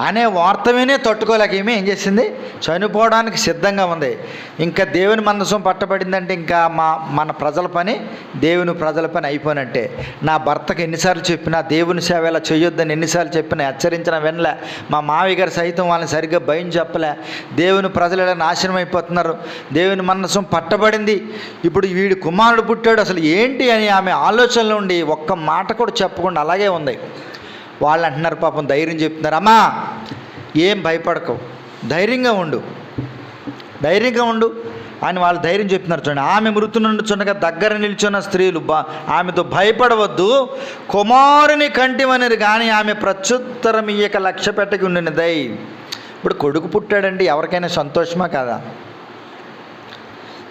అనే వార్త వినే తట్టుకోలేక ఈమె ఏం చేసింది? చనిపోవడానికి సిద్ధంగా ఉంది. ఇంకా దేవుని మందసం పట్టబడిందంటే ఇంకా మన ప్రజల పని, దేవుని ప్రజల పని అయిపోయినట్టే. నా భర్తకు ఎన్నిసార్లు చెప్పినా దేవుని సేవ ఇలా చేయొద్దని ఎన్నిసార్లు చెప్పినా హెచ్చరించిన వినలే. మా మావయ్య గారు సైతం వాళ్ళని సరిగ్గా భయం చెప్పలే. దేవుని ప్రజలు ఇలా నాశనం అయిపోతున్నారు. దేవుని మందసం పట్టబడింది, ఇప్పుడు వీడి కుమారుడు పుట్టాడు, అసలు ఏంటి అని ఆమె ఆలోచనలో ఉండి ఒక్క మాట కూడా చెప్పకుండా అలాగే ఉంది. వాళ్ళు అంటున్నారు, పాపం ధైర్యం చెప్తున్నారు, అమ్మా ఏం భయపడకు, ధైర్యంగా ఉండు అని వాళ్ళు ధైర్యం చెప్తున్నారు. చూడండి, ఆమె మృతు నుండుచుండగా దగ్గర నిల్చున్న స్త్రీలు ఆమెతో భయపడవద్దు, కుమారుని కంటివనిరు కానీ ఆమె ప్రత్యుత్తరం ఇయ్యక లక్ష్య పెట్టకి ఉండినదై. ఇప్పుడు కొడుకు పుట్టాడండి, ఎవరికైనా సంతోషమా కాదా?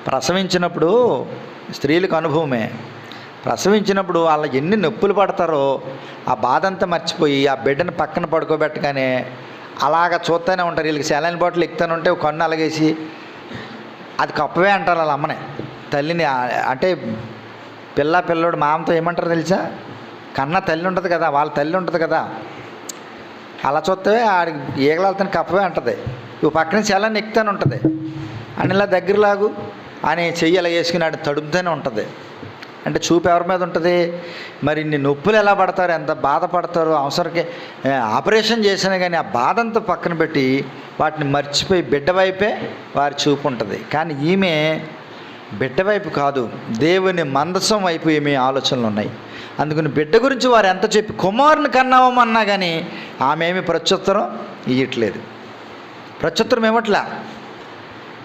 ప్రసవించినప్పుడు స్త్రీలకు అనుభవమే. ప్రసవించినప్పుడు వాళ్ళ ఎన్ని నొప్పులు పడతారో ఆ బాధ అంతా మర్చిపోయి ఆ బిడ్డను పక్కన పడుకోబెట్టగానే అలాగ చూస్తూనే ఉంటారు. వీళ్ళకి సెలైన్ బాటిల్ ఎక్కుతూనే ఉంటే కన్ను అలాగేసి అది కప్పవే అంటారు వాళ్ళ అమ్మని, తల్లిని. అంటే పిల్లోడు మామతో ఏమంటారు తెలుసా? కన్న తల్లి ఉంటుంది కదా, వాళ్ళ తల్లి ఉంటుంది కదా, అలా చూస్తే ఆడికి ఈగలాడుతాను కప్పవే అంటుంది. ఇవి పక్కన సెలైన్ ఎక్కుతూనే ఉంటుంది అని ఇలా దగ్గరలాగు అని చెయ్యి అలా వేసుకుని ఆడి తడుపుతూనే ఉంటుంది. అంటే చూపు ఎవరి మీద ఉంటుంది? మరి ఇన్ని నొప్పులు ఎలా పడతారు, ఎంత బాధపడతారు. అవసరకి ఆపరేషన్ చేసినా కానీ ఆ బాధ అంతా పక్కన పెట్టి వాటిని మర్చిపోయి బిడ్డ వైపే వారి చూపు ఉంటుంది. కానీ ఈమె బిడ్డ వైపు కాదు, దేవుని మందసం వైపు ఈమె ఆలోచనలు ఉన్నాయి. అందుకని బిడ్డ గురించి వారు ఎంత చెప్పి కుమారుని కన్నామన్నా కానీ ఆమె ఏమి ప్రత్యుత్తరం ఇవ్వట్లేదు. ప్రత్యుత్తరం ఇవ్వట్లే.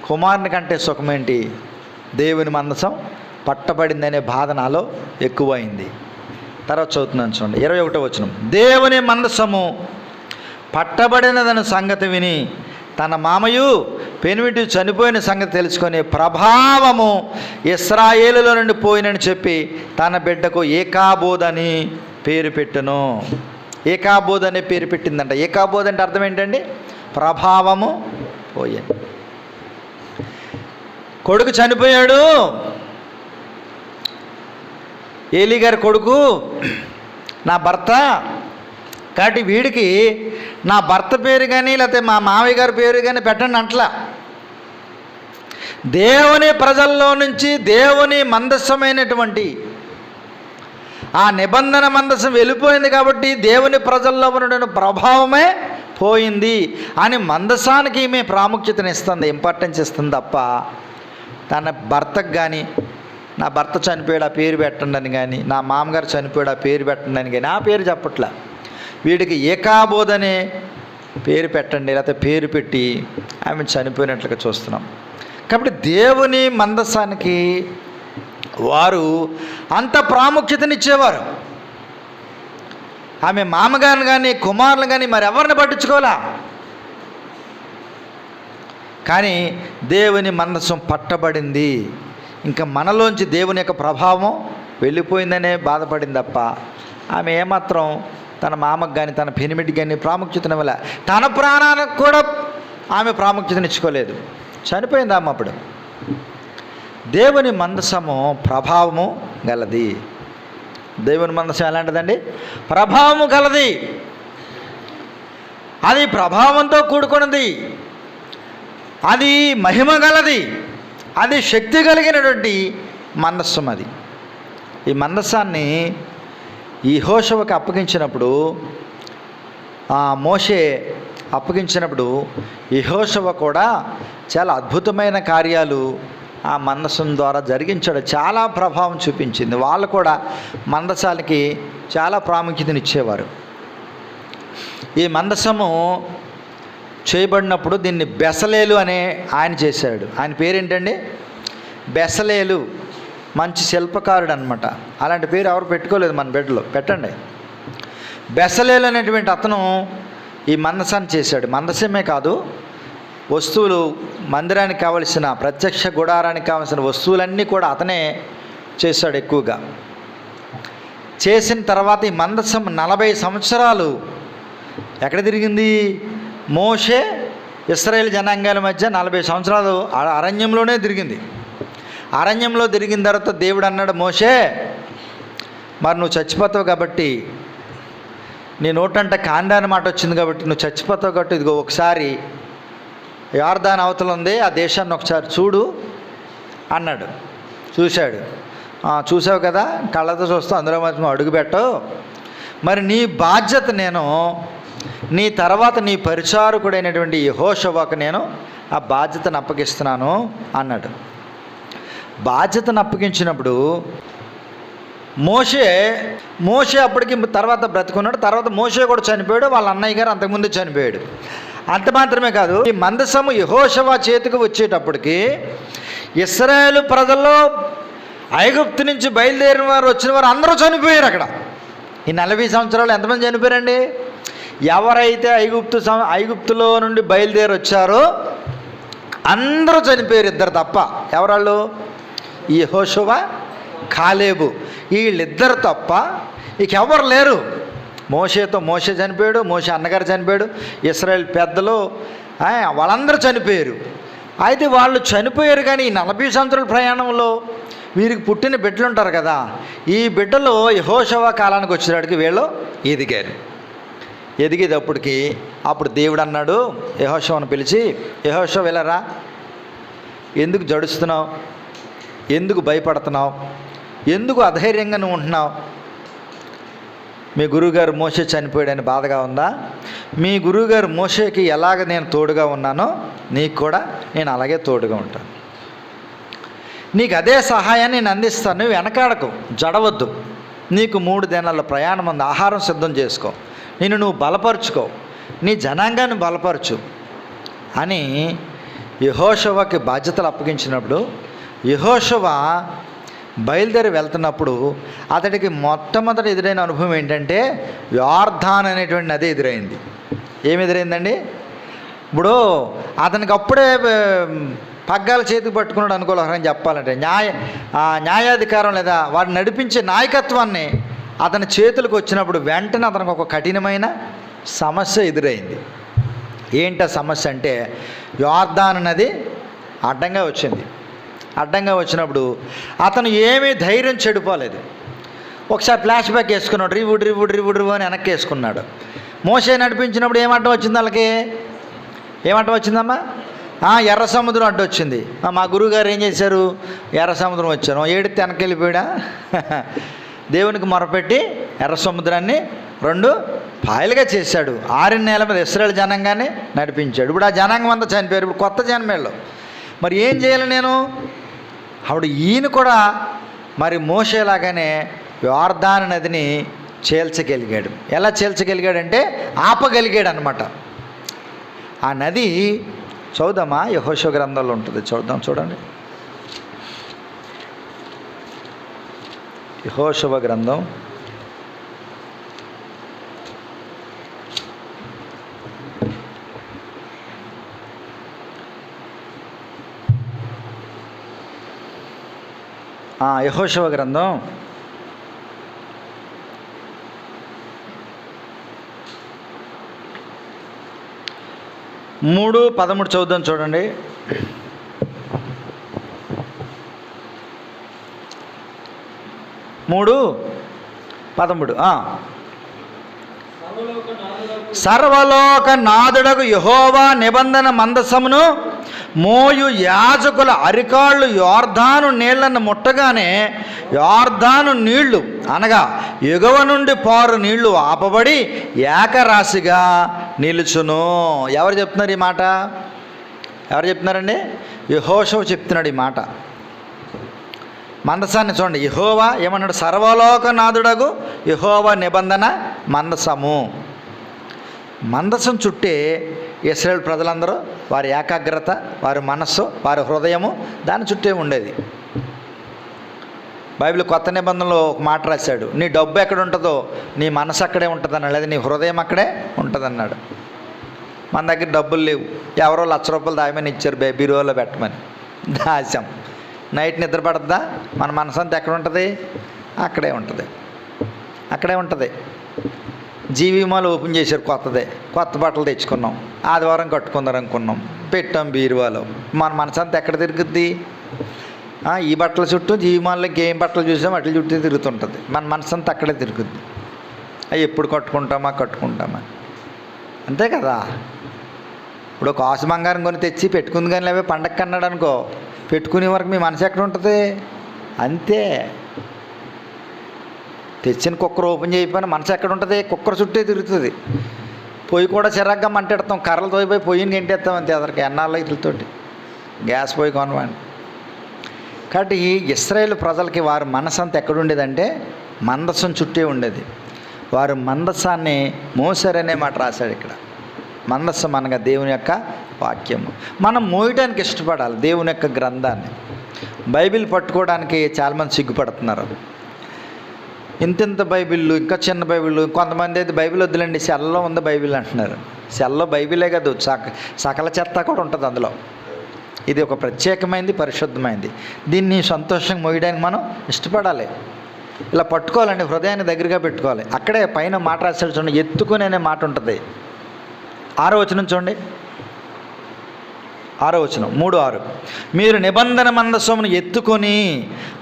కుమారుని కంటే సుఖమేంటి? దేవుని మందసం పట్టబడిందనే బాధ నాలో ఎక్కువైంది. తర్వాత చదువుతున్నాను చూడండి, 21వ వచనం. దేవుని మందసము పట్టబడినదని సంగతి విని తన మామయు పెనిమిటి చనిపోయిన సంగతి తెలుసుకొని ప్రభావము ఇశ్రాయేలులో నుండి పోయినని చెప్పి తన బిడ్డకు ఏకాబోద్ అని పేరు పెట్టును. ఏకాబోద్ అనే పేరు పెట్టిందంట. ఏకాబోద్ అంటే అర్థం ఏంటండి? ప్రభావము పోయింది. కొడుకు చనిపోయాడు, ఏలీ గారి కొడుకు నా భర్త, కాబట్టి వీడికి నా భర్త పేరు కానీ లేకపోతే మా మావయ్య గారి పేరు కానీ పెట్టండి అంటలా. దేవుని ప్రజల్లో నుంచి దేవుని మందసమైనటువంటి ఆ నిబంధన మందసం వెళ్ళిపోయింది కాబట్టి దేవుని ప్రజల్లో ఉన్న ప్రభావమే పోయింది అని మందసానికి ఈమె ప్రాముఖ్యతనిస్తుంది, ఇంపార్టెన్స్ ఇస్తుంది తప్ప తన భర్తకు కానీ నా భర్త చనిపోయాడు ఆ పేరు పెట్టండి అని కానీ, నా మామగారు చనిపోయాడు ఆ పేరు పెట్టండి అని కానీ ఆ పేరు చెప్పట్లా. వీడికి ఏకాబోద్ అనే పేరు పెట్టండి, లేకపోతే పేరు పెట్టి ఆమె చనిపోయినట్లుగా చూస్తున్నాం. కాబట్టి దేవుని మందసానికి వారు అంత ప్రాముఖ్యతనిచ్చేవారు. ఆమె మామగారిని కానీ కుమారులు కానీ మరెవరిని పట్టించుకోవాలా. కానీ దేవుని మందసం పట్టబడింది, ఇంకా మనలోంచి దేవుని యొక్క ప్రభావం వెళ్ళిపోయిందనే బాధపడింది తప్ప ఆమె ఏమాత్రం తన మామకు కానీ తన పెనిమిటికి కానీ ప్రాముఖ్యతనివ్వలే. తన ప్రాణానికి కూడా ఆమె ప్రాముఖ్యతనిచ్చుకోలేదు. చనిపోయింది ఆమె అప్పుడు. దేవుని మందసము ప్రభావము గలది. దేవుని మందసం ఎలాంటిదండి? ప్రభావము గలది. అది ప్రభావంతో కూడుకున్నది, అది మహిమ గలది, అది శక్తి కలిగినటువంటి మందస్సం. అది ఈ మందస్సాన్ని యెహోషువకు అప్పగించినప్పుడు, మోషే అప్పగించినప్పుడు యెహోషువ కూడా చాలా అద్భుతమైన కార్యాలు ఆ మందసం ద్వారా జరిగించాడు. చాలా ప్రభావం చూపించింది. వాళ్ళు కూడా మందసాలకి చాలా ప్రాముఖ్యతనిచ్చేవారు. ఈ మందసము చేయబడినప్పుడు దీన్ని బెసలేలు అనే ఆయన చేశాడు. ఆయన పేరేంటండి? బెసలేలు. మంచి శిల్పకారుడు అనమాట. అలాంటి పేరు ఎవరు పెట్టుకోలేదు మన బిడ్డలో, పెట్టండి. బెసలేలు అనేటువంటి అతను ఈ మందసాన్ని చేశాడు. మందసమే కాదు, వస్తువులు మందిరానికి కావలసిన, ప్రత్యక్ష గుడారానికి కావలసిన వస్తువులన్నీ కూడా అతనే చేశాడు ఎక్కువగా. చేసిన తర్వాత ఈ మందసం 40 సంవత్సరాలు ఎక్కడ తిరిగింది? మోషే ఇశ్రాయేలు జనాంగాల మధ్య 40 సంవత్సరాలు అరణ్యంలోనే తిరిగింది. అరణ్యంలో తిరిగిన తర్వాత దేవుడు అన్నాడు, మోషే మరి నువ్వు చచ్చిపోతావు కాబట్టి, నీ నోటంట కాండాని మాట వచ్చింది కాబట్టి నువ్వు చచ్చిపోతావు కాబట్టి ఇదిగో ఒకసారి యోర్దాను అవతల ఉంది, ఆ దేశాన్ని ఒకసారి చూడు అన్నాడు. చూశాడు. చూసావు కదా, కళ్ళతో చూస్తూ అందులో మాత్రం అడుగు పెట్టవు. మరి నీ బాధ్యత నేను నీ తర్వాత నీ పరిచారకుడైనటువంటి యెహోషువకు నేను ఆ బాధ్యతను అప్పగిస్తున్నాను అన్నాడు. బాధ్యతను అప్పగించినప్పుడు మోషే అప్పటికి తర్వాత బ్రతుకున్నాడు. తర్వాత మోషే కూడా చనిపోయాడు, వాళ్ళ అన్నయ్య గారు అంతకుముందు చనిపోయాడు. అంత మాత్రమే కాదు, ఈ మందసము యెహోషువ చేతికి వచ్చేటప్పటికి ఇశ్రాయేలు ప్రజల్లో ఐగుప్తు నుంచి బయలుదేరిన వారు వచ్చిన వారు అందరూ చనిపోయారు. అక్కడ ఈ 40 సంవత్సరాలు ఎంతమంది చనిపోయారండి? ఎవరైతే ఐగుప్తులో నుండి బయలుదేరి వచ్చారో అందరూ చనిపోయారు, ఇద్దరు తప్ప. ఎవరాళ్ళు? యెహోషువ, కాలేబు, వీళ్ళిద్దరు తప్ప ఇక ఎవరు లేరు. మోషే చనిపోయాడు, మోషే అన్నగారు చనిపోయాడు, ఇశ్రాయేల్ పెద్దలు వాళ్ళందరూ చనిపోయారు. అయితే వాళ్ళు చనిపోయారు, కానీ ఈ 40 సంవత్సరాల ప్రయాణంలో వీరికి పుట్టిన బిడ్డలు ఉంటారు కదా, ఈ బిడ్డలు యెహోషువ కాలానికి వచ్చేటప్పటికి వీళ్ళు ఎదిగేటప్పటికి అప్పుడు దేవుడు అన్నాడు యెహోషువను పిలిచి, యెహోషువ వెళ్ళరా, ఎందుకు జడుస్తున్నావు, ఎందుకు భయపడుతున్నావు, ఎందుకు అధైర్యంగా నువ్వు ఉంటున్నావు? మీ గురువుగారు మోషే చనిపోయాడని బాధగా ఉందా? మీ గురువుగారు మోషేకి ఎలాగ నేను తోడుగా ఉన్నానో నీకు కూడా నేను అలాగే తోడుగా ఉంటాను. నీకు అదే సహాయాన్ని నేను అందిస్తాను. నువ్వు వెనకాడకు, జడవద్దు. నీకు 3 దినాల ప్రయాణం ఉంది, ఆహారం సిద్ధం చేసుకో, నువ్వు బలపరుచుకో, నీ జనాంగాన్ని బలపరచు అని యెహోషువకి బాధ్యతలు అప్పగించినప్పుడు యెహోషువ బయలుదేరి వెళ్తున్నప్పుడు అతడికి మొట్టమొదటి ఎదురైన అనుభవం ఏంటంటే యోర్దాను అనేటువంటి నది ఎదురైంది. ఏమి ఎదురైందండి? ఇప్పుడు అతనికి అప్పుడే పగ్గాల చేతికి పట్టుకున్నాడు అనుకోవాలని చెప్పాలంటే న్యాయాధికారం లేదా వాడు నడిపించే నాయకత్వాన్ని అతని చేతులకు వచ్చినప్పుడు వెంటనే అతనికి ఒక కఠినమైన సమస్య ఎదురైంది. ఏంట సమస్య అంటే యోర్దాను నది అడ్డంగా వచ్చింది. అడ్డంగా వచ్చినప్పుడు అతను ఏమీ ధైర్యం చెడిపోలేదు. ఒకసారి ఫ్లాష్ బ్యాక్ వేసుకున్నాడు, రివుడ్ అని వెనక్కి వేసుకున్నాడు. మోషే నడిపించినప్పుడు ఏమడ్డం వచ్చింది వాళ్ళకి? ఏమడ్డం వచ్చిందమ్మా? ఎర్ర సముద్రం అడ్డు వచ్చింది. మా గురువుగారు ఏం చేశారు? ఎర్ర సముద్రం వచ్చాను, ఏడితే వెనక్కి వెళ్ళిపోయాడా? దేవునికి మొరపెట్టి ఎర్ర సముద్రాన్ని 2 పాయలుగా చేశాడు. 6 నెలల మీద ఇశ్రాయేలు జనాంగాన్ని నడిపించాడు. ఇప్పుడు ఆ జనాంగం అంతా చనిపోయారు, ఇప్పుడు కొత్త జన్మేళ్ళు. మరి ఏం చేయాలి నేను? అప్పుడు ఈయన కూడా మరి మోషేలాగానే యోర్దాను నదిని చేల్చగలిగాడు. ఎలా చేల్చగలిగాడంటే ఆపగలిగాడు అనమాట. ఆ నది చదువుదామా? యెహోషువ గ్రంథంలో ఉంటుంది, చూడండి. యెహోషువ గ్రంథం 3:13 చదువుదాం చూడండి. 3:13 సర్వలోక నాదుడకు యెహోవా నిబంధన మందసమును మోయు యాజకుల అరికాళ్ళు యోర్దాను నీళ్లను ముట్టగానే యోర్దాను నీళ్లు అనగా ఎగువ నుండి పారు నీళ్లు ఆపబడి ఏకరాశిగా నిలుచును. ఎవరు చెప్తున్నారు ఈ మాట? ఎవరు చెప్తున్నారండి? యెహోషువ చెప్తున్నాడు ఈ మాట. మందసాన్ని చూడండి. యెహోవా ఏమన్నాడు? సర్వలోకనాథుడగు యెహోవా నిబంధన మందసము. మందసం చుట్టే ఇశ్రాయేలు ప్రజలందరూ వారి ఏకాగ్రత, వారి మనస్సు, వారి హృదయము దాని చుట్టే ఉండేది. బైబిల్ కొత్త నిబంధనలో ఒక మాట రాశాడు, నీ డబ్బు ఎక్కడ ఉంటుందో నీ మనసు అక్కడే ఉంటుందన్నాడు, లేదా నీ హృదయం అక్కడే ఉంటుందన్నాడు. మన దగ్గర డబ్బులు లేవు, ఎవరో ₹1,00,000 దాయమని ఇచ్చారు, బీరువాలో పెట్టమని దాచాం. నైట్ నిద్ర పడద్దా? మన మనసు అంతా ఎక్కడ ఉంటుంది? అక్కడే ఉంటుంది, అక్కడే ఉంటుంది. జీవిమాలు ఓపెన్ చేశారు, కొత్త బట్టలు తెచ్చుకున్నాం, ఆదివారం కట్టుకుందాం అనుకున్నాం, పెట్టాం బీరువాలో. మన మనసంతా ఎక్కడ తిరుగుద్ది? ఈ బట్టల చుట్టూ, జీవిమాలకి ఏం బట్టలు చూసాం అట్ల చుట్టూ తిరుగుతుంటుంది. మన మనసంతా అక్కడే తిరుగుద్ది. అవి ఎప్పుడు కట్టుకుంటామా అంతే కదా. ఇప్పుడు కాసు బంగారం కొని తెచ్చి పెట్టుకుంది, కానీ లేవే పండగ అన్నాడు అనుకో, పెట్టుకునే వరకు మీ మనసు ఎక్కడ ఉంటుంది? అంతే. తెచ్చిన కుక్కర్ ఓపెన్ చేయకపోయినా మనసు ఎక్కడ ఉంటుంది? కుక్కర్ చుట్టే తిరుగుతుంది. పొయ్యి కూడా చిరాగ్గా మంటెడతాం, కర్రలు తోయిపోయి పొయ్యిని గెంటేస్తాం అంతే, అదరికి ఎన్నాళ్ళు ఇట్లతోటి గ్యాస్ పొయ్యి కొనవాడిని. కాబట్టి ఇశ్రాయేలు ప్రజలకి వారి మనసు అంతా ఎక్కడుండేదంటే మందసం చుట్టే ఉండేది. వారు మందసాన్ని మోసారనే మాట రాశాడు ఇక్కడ. మందసం అనగా దేవుని యొక్క వాక్యము. మనం మోయడానికి ఇష్టపడాలి దేవుని యొక్క గ్రంథాన్ని. బైబిల్ పట్టుకోవడానికి చాలామంది సిగ్గుపడుతున్నారు. ఇంతింత బైబిళ్ళు, ఇంకా చిన్న బైబిళ్ళు. కొంతమంది అయితే బైబిల్ వద్దులండి, సెల్లో ఉంది బైబిల్ అంటున్నారు. సెల్లో బైబిలే కాదు, సకల చెత్త కూడా ఉంటుంది అందులో. ఇది ఒక ప్రత్యేకమైనది, పరిశుద్ధమైనది. దీన్ని సంతోషంగా మోయడానికి మనం ఇష్టపడాలి. ఇలా పట్టుకోవాలండి, హృదయాన్ని దగ్గరగా పెట్టుకోవాలి. అక్కడే పైన మాట రాశాడు చూడండి, ఎత్తుకుని అనే మాట ఉంటుంది. 6వ వచనం చూడండి, 6వ వచనం 3:6. మీరు నిబంధన మందసమును ఎత్తుకొని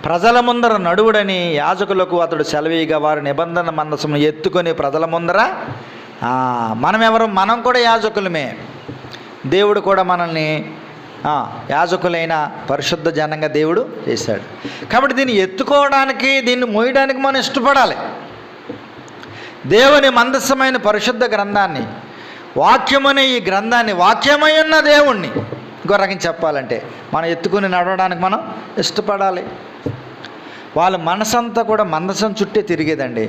ప్రజల ముందర నడువుడని యాజకులకు అతడు సెలవీగా వారు నిబంధన మందసమును ఎత్తుకొని ప్రజల ముందర. మనం ఎవరు? మనం కూడా యాజకులమే. దేవుడు కూడా మనల్ని యాజకులైన పరిశుద్ధ జనంగా దేవుడు చేశాడు. కాబట్టి దీన్ని ఎత్తుకోవడానికి, దీన్ని మోయడానికి మనం ఇష్టపడాలి. దేవుని మందసమైన పరిశుద్ధ గ్రంథాన్ని, వాక్యమనే ఈ గ్రంథాన్ని, వాక్యమై ఉన్న దేవుణ్ణి ఇంకో రకం చెప్పాలంటే మనం ఎత్తుకుని నడవడానికి మనం ఇష్టపడాలి. వాళ్ళ మనసంతా కూడా మందసం చుట్టే తిరిగేదండి.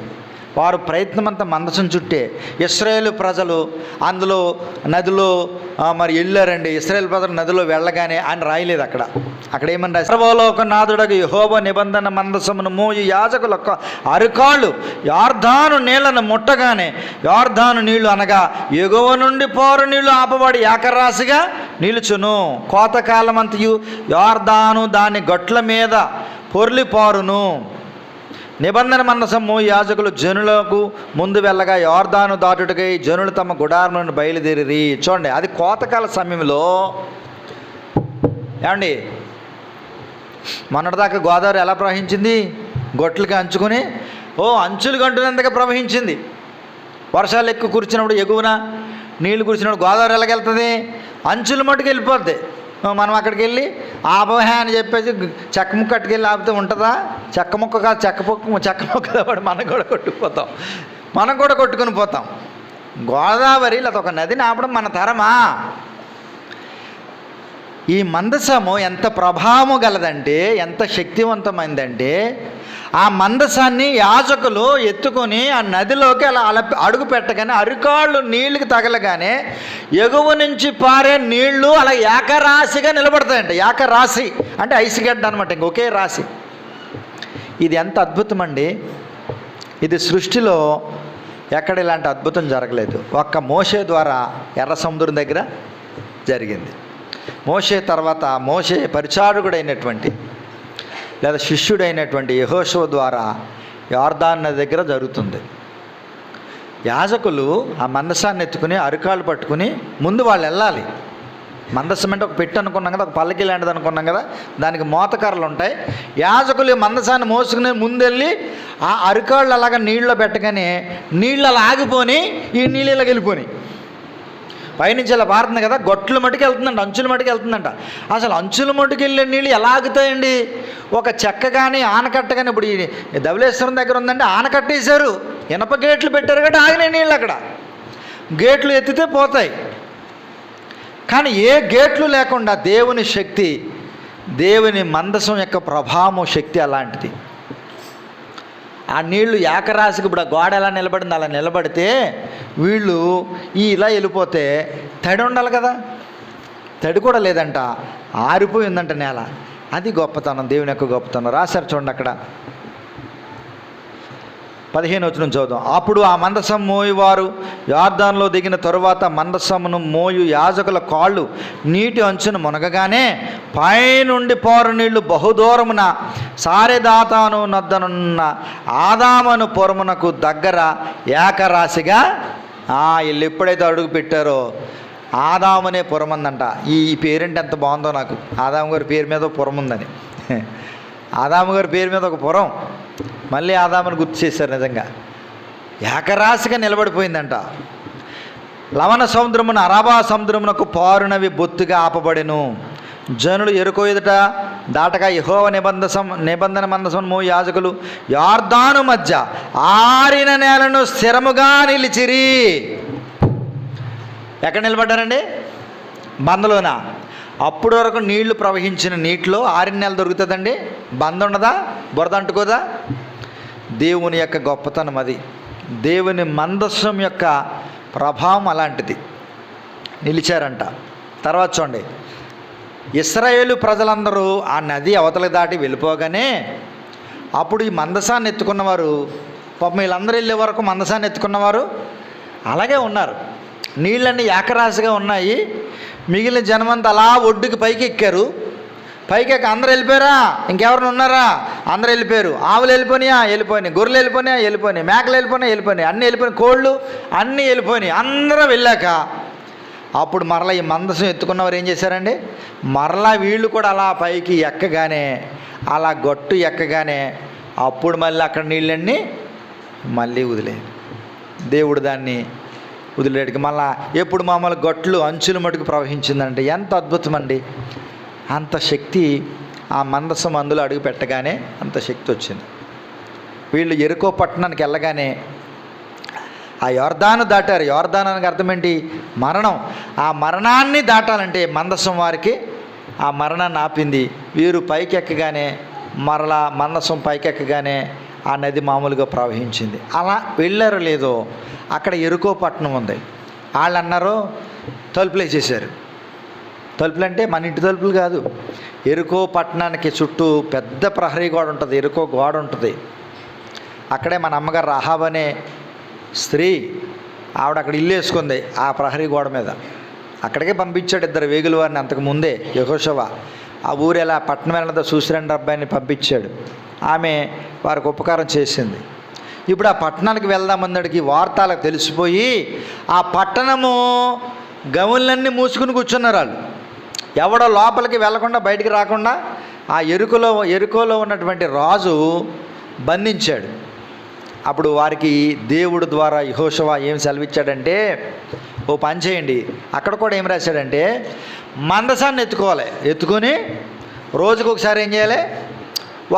వారు ప్రయత్నం అంతా మందసం చుట్టే. ఇశ్రాయేలు ప్రజలు అందులో నదిలో మరి వెళ్ళారండి. ఇశ్రాయేలు ప్రజలు నదిలో వెళ్ళగానే ఆయన రాయలేదు అక్కడ ఏమని రాశారు? సర్వలోక నాథుడగు యెహోవా నిబంధన మందసమును మోయి యాజకుల అరికాళ్ళు యార్దాను నీళ్లను ముట్టగానే యార్దాను నీళ్లు అనగా ఎగువ నుండి పోరు నీళ్లు ఆపబడి ఏకరాశిగా నిలుచును. కోతకాలం అంతయు యార్దాను దాని గట్ల మీద పొర్లిపోరును. నిబంధన మందసము యాజకులు జనులకు ముందు వెళ్ళగా యోర్దాను దాటుటకై జనులు తమ గుడారములను బయలుదేరి. చూడండి, అది కోతకాల సమయంలో. ఏమండి, మొన్నటిదాకా గోదావరి ఎలా ప్రవహించింది? గొట్లకి అంచుకుని అంచులు గంటునంతగా ప్రవహించింది. వర్షాలు ఎక్కువ కురిచినప్పుడు ఎగువన నీళ్లు కురిచినప్పుడు గోదావరి ఎలాగెళ్తుంది? అంచుల మట్టుకు వెళ్ళిపోద్ది. మనం అక్కడికి వెళ్ళి ఆపహా అని చెప్పేసి చెక్క ముక్క అట్టుకెళ్ళి ఆపితే ఉంటుందా? చెక్క ముక్క కాదు, చెక్క ముక్క పడి మనం కూడా కొట్టుకుని పోతాం. గోదావరి లేదా ఒక నదిని ఆపడం మన తరమా? ఈ మందసము ఎంత ప్రభావం గలదంటే, ఎంత శక్తివంతమైందంటే, ఆ మందసాన్ని యాజకులు ఎత్తుకొని ఆ నదిలోకి అలా అడుగు పెట్టగానే అరికాళ్ళు నీళ్ళకి తగలగానే ఎగువ నుంచి పారే నీళ్లు అలా ఏకరాశిగా నిలబడతాయంట. ఏకరాశి అంటే ఐసుగడ్డ అనమాట, ఒకే రాశి. ఇది ఎంత అద్భుతం అండి! ఇది సృష్టిలో ఎక్కడ ఇలాంటి అద్భుతం జరగలేదు. ఒక్క మోషే ద్వారా ఎర్ర సముద్రం దగ్గర జరిగింది. మోషే తర్వాత మోషే పరిచారకుడైనటువంటి లేదా శిష్యుడైనటువంటి యెహోషువ ద్వారా యోర్దాను నది దగ్గర జరుగుతుంది. యాజకులు ఆ మందసాన్ని ఎత్తుకుని అరికాళ్ళు పట్టుకుని ముందు వాళ్ళు వెళ్ళాలి. మందసం అంటే ఒక పెట్టు అనుకున్నాం కదా, ఒక పల్లకి లాంటిది అనుకున్నాం కదా, దానికి మోతకర్రలు ఉంటాయి. యాజకులు మందసాన్ని మోసుకుని ముందెళ్ళి ఆ అరికాళ్ళు అలాగా నీళ్ళలో పెట్టగానే నీళ్ళు అలా ఆగిపోని ఈ నీళ్ళు ఇలా వెళ్ళిపోయి పైనుంచి ఇలా పారుతుంది కదా, గొట్లు మటుకు వెళ్తుందంట, అంచుల మటుకు వెళ్తుందంట. అసలు అంచుల మటుకు వెళ్ళే నీళ్ళు ఎలా ఆగుతాయండి? ఒక చెక్క కానీ ఆనకట్ట కానీ, ఇప్పుడు ఈ ధవళేశ్వరం దగ్గర ఉందంటే ఆనకట్టేశారు, ఇనప గేట్లు పెట్టారు కాబట్టి ఆగినాయి నీళ్ళు. అక్కడ గేట్లు ఎత్తితే పోతాయి. కానీ ఏ గేట్లు లేకుండా దేవుని శక్తి, దేవుని మందసం యొక్క ప్రభావం, శక్తి అలాంటిది. ఆ నీళ్లు ఏకరాశికి ఇప్పుడు ఆ గోడ ఎలా నిలబడింది అలా నిలబడితే వీళ్ళు ఇలా వెళ్ళిపోతే తడి ఉండాలి కదా, తడి కూడా లేదంట, ఆరిపోయిందంట నేల. అది గొప్పతనం, దేవుని యొక్క గొప్పతనం. రాశారు చూడండి అక్కడ 15 చదువుదాం. అప్పుడు ఆ మందసం మోయువారు యొర్దానులో దిగిన తరువాత మందసమును మోయు యాజకుల కాళ్ళు నీటి అంచును మునగగానే పైనుండి పోరు నీళ్లు బహుదూరమున సారెదాతాను నద్దనున్న ఆదామను పొరమునకు దగ్గర ఏకరాశిగా వీళ్ళు ఎప్పుడైతే అడుగు పెట్టారో ఆదామనే పురమందంట. ఈ పేరేంటి ఎంత బాగుందో నాకు. ఆదాము గారి పేరు మీద పురం ఉందని. ఆదాము గారి పేరు మీద ఒక పురం, మళ్ళీ ఆదామును గుర్తు చేశారు. నిజంగా ఏకరాశిగా నిలబడిపోయిందంట. లవణ సముద్రమున అరాబా సముద్రమునకు పారునవి బొత్తుగా ఆపబడెను. జనులు ఎరుకో ఎదుట దాటగా యెహోవా నిబంధన మందసమును మోయి యాజకులు యొర్దాను మధ్య ఆరిన నేలను స్థిరముగా నిలిచిరి. ఎక్కడ నిలబడ్డారండి? బందలోన. అప్పుడు వరకు నీళ్లు ప్రవహించిన నీటిలో ఆరిన నేల దొరుకుతుందండి? బంద ఉండదా? బురద అంటుకోదా? దేవుని యొక్క గొప్పతనం అది. దేవుని మందస్సం యొక్క ప్రభావం అలాంటిది. నిలిచారంట. తర్వాత చూడండి, ఇశ్రాయేలు ప్రజలందరూ ఆ నది అవతల దాటి వెళ్ళిపోగానే అప్పుడు ఈ మందసాన్ని ఎత్తుకున్నవారు, పాపం వీళ్ళందరూ వెళ్ళే వరకు మందసాన్ని ఎత్తుకున్నవారు అలాగే ఉన్నారు. నీళ్ళన్నీ ఏకరాశిగా ఉన్నాయి. మిగిలిన జనమంతా అలా ఒడ్డుకి పైకి ఎక్కారు. పైకి ఎక్క అందరూ వెళ్ళిపోయారా? ఇంకెవరిని ఉన్నారా? అందరూ వెళ్ళిపోయారు. ఆవులు వెళ్ళిపోయినాయా? వెళ్ళిపోయినాయి. గొర్రెలు వెళ్ళిపోయినాయా? వెళ్ళిపోయినాయి. మేకలు వెళ్ళిపోయినాయి? వెళ్ళిపోయినాయి. అన్నీ వెళ్ళిపోయినాయి. కోళ్ళు అన్నీ వెళ్ళిపోయినాయి. అందరూ వెళ్ళాక అప్పుడు మరలా ఈ మందసం ఎత్తుకున్నవారు ఏం చేశారండి? మరలా వీళ్ళు కూడా అలా పైకి ఎక్కగానే, అలా గట్టు ఎక్కగానే అప్పుడు మళ్ళీ అక్కడ నీళ్ళన్నీ మళ్ళీ వదిలే. దేవుడు దాన్ని వదిలేటికి మళ్ళా ఎప్పుడు మామూలు గట్లు అంచుల మటుకు ప్రవహించిందంటే ఎంత అద్భుతం అండి. అంత శక్తి ఆ మందసం అందులో అడుగు పెట్టగానే అంత శక్తి వచ్చింది. వీళ్ళు ఎరుకో పట్టణానికి వెళ్ళగానే ఆ యొర్దాను దాటారు. యొర్దాను అనగా అర్థం ఏంటి? మరణం. ఆ మరణాన్ని దాటాలంటే మందసం వారికి ఆ మరణాన్ని ఆపింది. వీరు పైకెక్కగానే మరలా మందసం పైకెక్కగానే ఆ నది మామూలుగా ప్రవహించింది. అలా వెళ్ళారో లేదో అక్కడ ఎరుకో పట్టణం ఉంది. వాళ్ళు అన్నారు తలుపులు వేసేసారు. తలుపులు అంటే మన ఇంటి తలుపులు కాదు. ఎరుకో పట్టణానికి చుట్టూ పెద్ద ప్రహరీ గోడ ఉంటుంది. ఎరుకో గోడ ఉంటుంది. అక్కడే మన అమ్మగారు రాహాబ్ అనే స్త్రీ, ఆవిడ అక్కడ ఇల్లు వేసుకుంది ఆ ప్రహరీ గోడ మీద. అక్కడికే పంపించాడు 2 వేగుల వారిని అంతకుముందే యెహోషువ. ఆ ఊరు ఎలా పట్టణం వెళ్ళడంతో చూసిరండి అబ్బాయిని పంపించాడు. ఆమె వారికి ఉపకారం చేసింది. ఇప్పుడు ఆ పట్టణానికి వెళ్దామన్నడికి వార్తలకు తెలిసిపోయి ఆ పట్టణము గవులన్నీ మూసుకుని కూర్చున్నారు. వాళ్ళు ఎవడో లోపలికి వెళ్లకుండా బయటికి రాకుండా ఆ ఎరుకోలో ఉన్నటువంటి రాజు బంధించాడు. అప్పుడు వారికి దేవుడు ద్వారా యెహోషువ ఏం సెలవిచ్చాడంటే, ఓ పని చేయండి. అక్కడ కూడా ఏం రాశాడంటే, మందసాన్ని ఎత్తుకోవాలి. ఎత్తుకొని రోజుకు ఒకసారి ఏం చేయాలి?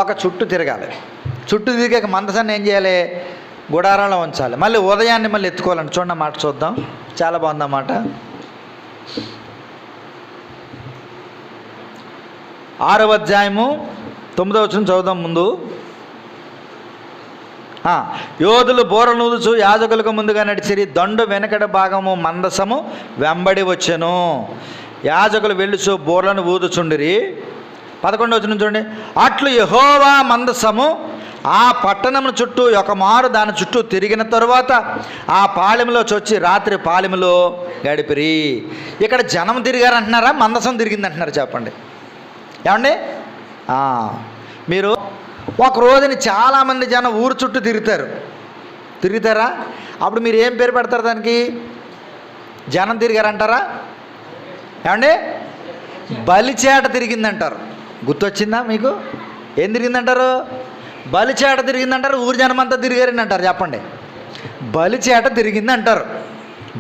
ఒక చుట్టూ తిరగాలి. చుట్టూ తిరిగాక మందసాన్ని ఏం చేయాలి? గుడారంలో ఉంచాలి. మళ్ళీ ఉదయాన్నే మళ్ళీ ఎత్తుకోవాలండి. చూడండి మాట చూద్దాం, చాలా బాగుందన్నమాట. 6వ అధ్యాయము 9వ వచనం చదువుదాం ముందు. యోధులు బోరలు ఊదుచు యాజకులకు ముందుగా నడిచిరి. దండు వెనకడ భాగము మందసము వెంబడి వచ్చెను. యాజకులు వెళ్ళుచు బోర్లను ఊదుచుండిరి. 11వ వచనం చూడండి. అట్లు యెహోవా మందసము ఆ పట్టణము చుట్టూ ఒక మారు దాని చుట్టూ తిరిగిన తరువాత ఆ పాళెములో చొచ్చి రాత్రి పాళెములో గడిపిరి. ఇక్కడ జనం తిరిగారంటున్నారా? మందసం తిరిగింది అంటున్నారు? చెప్పండి ఏమండి. మీరు ఒక రోజుని చాలామంది జనం ఊరు చుట్టూ తిరుగుతారా? అప్పుడు మీరు ఏం పేరు పెడతారు దానికి? జనం తిరిగారంటారా? ఏమండి? బలిచేట తిరిగిందంటారు. గుర్తొచ్చిందా మీకు? ఏం తిరిగిందంటారు? బలిచేట తిరిగిందంటారు. ఊరు జనం అంతా తిరిగారని అంటారు. చెప్పండి. బలిచేట తిరిగిందంటారు.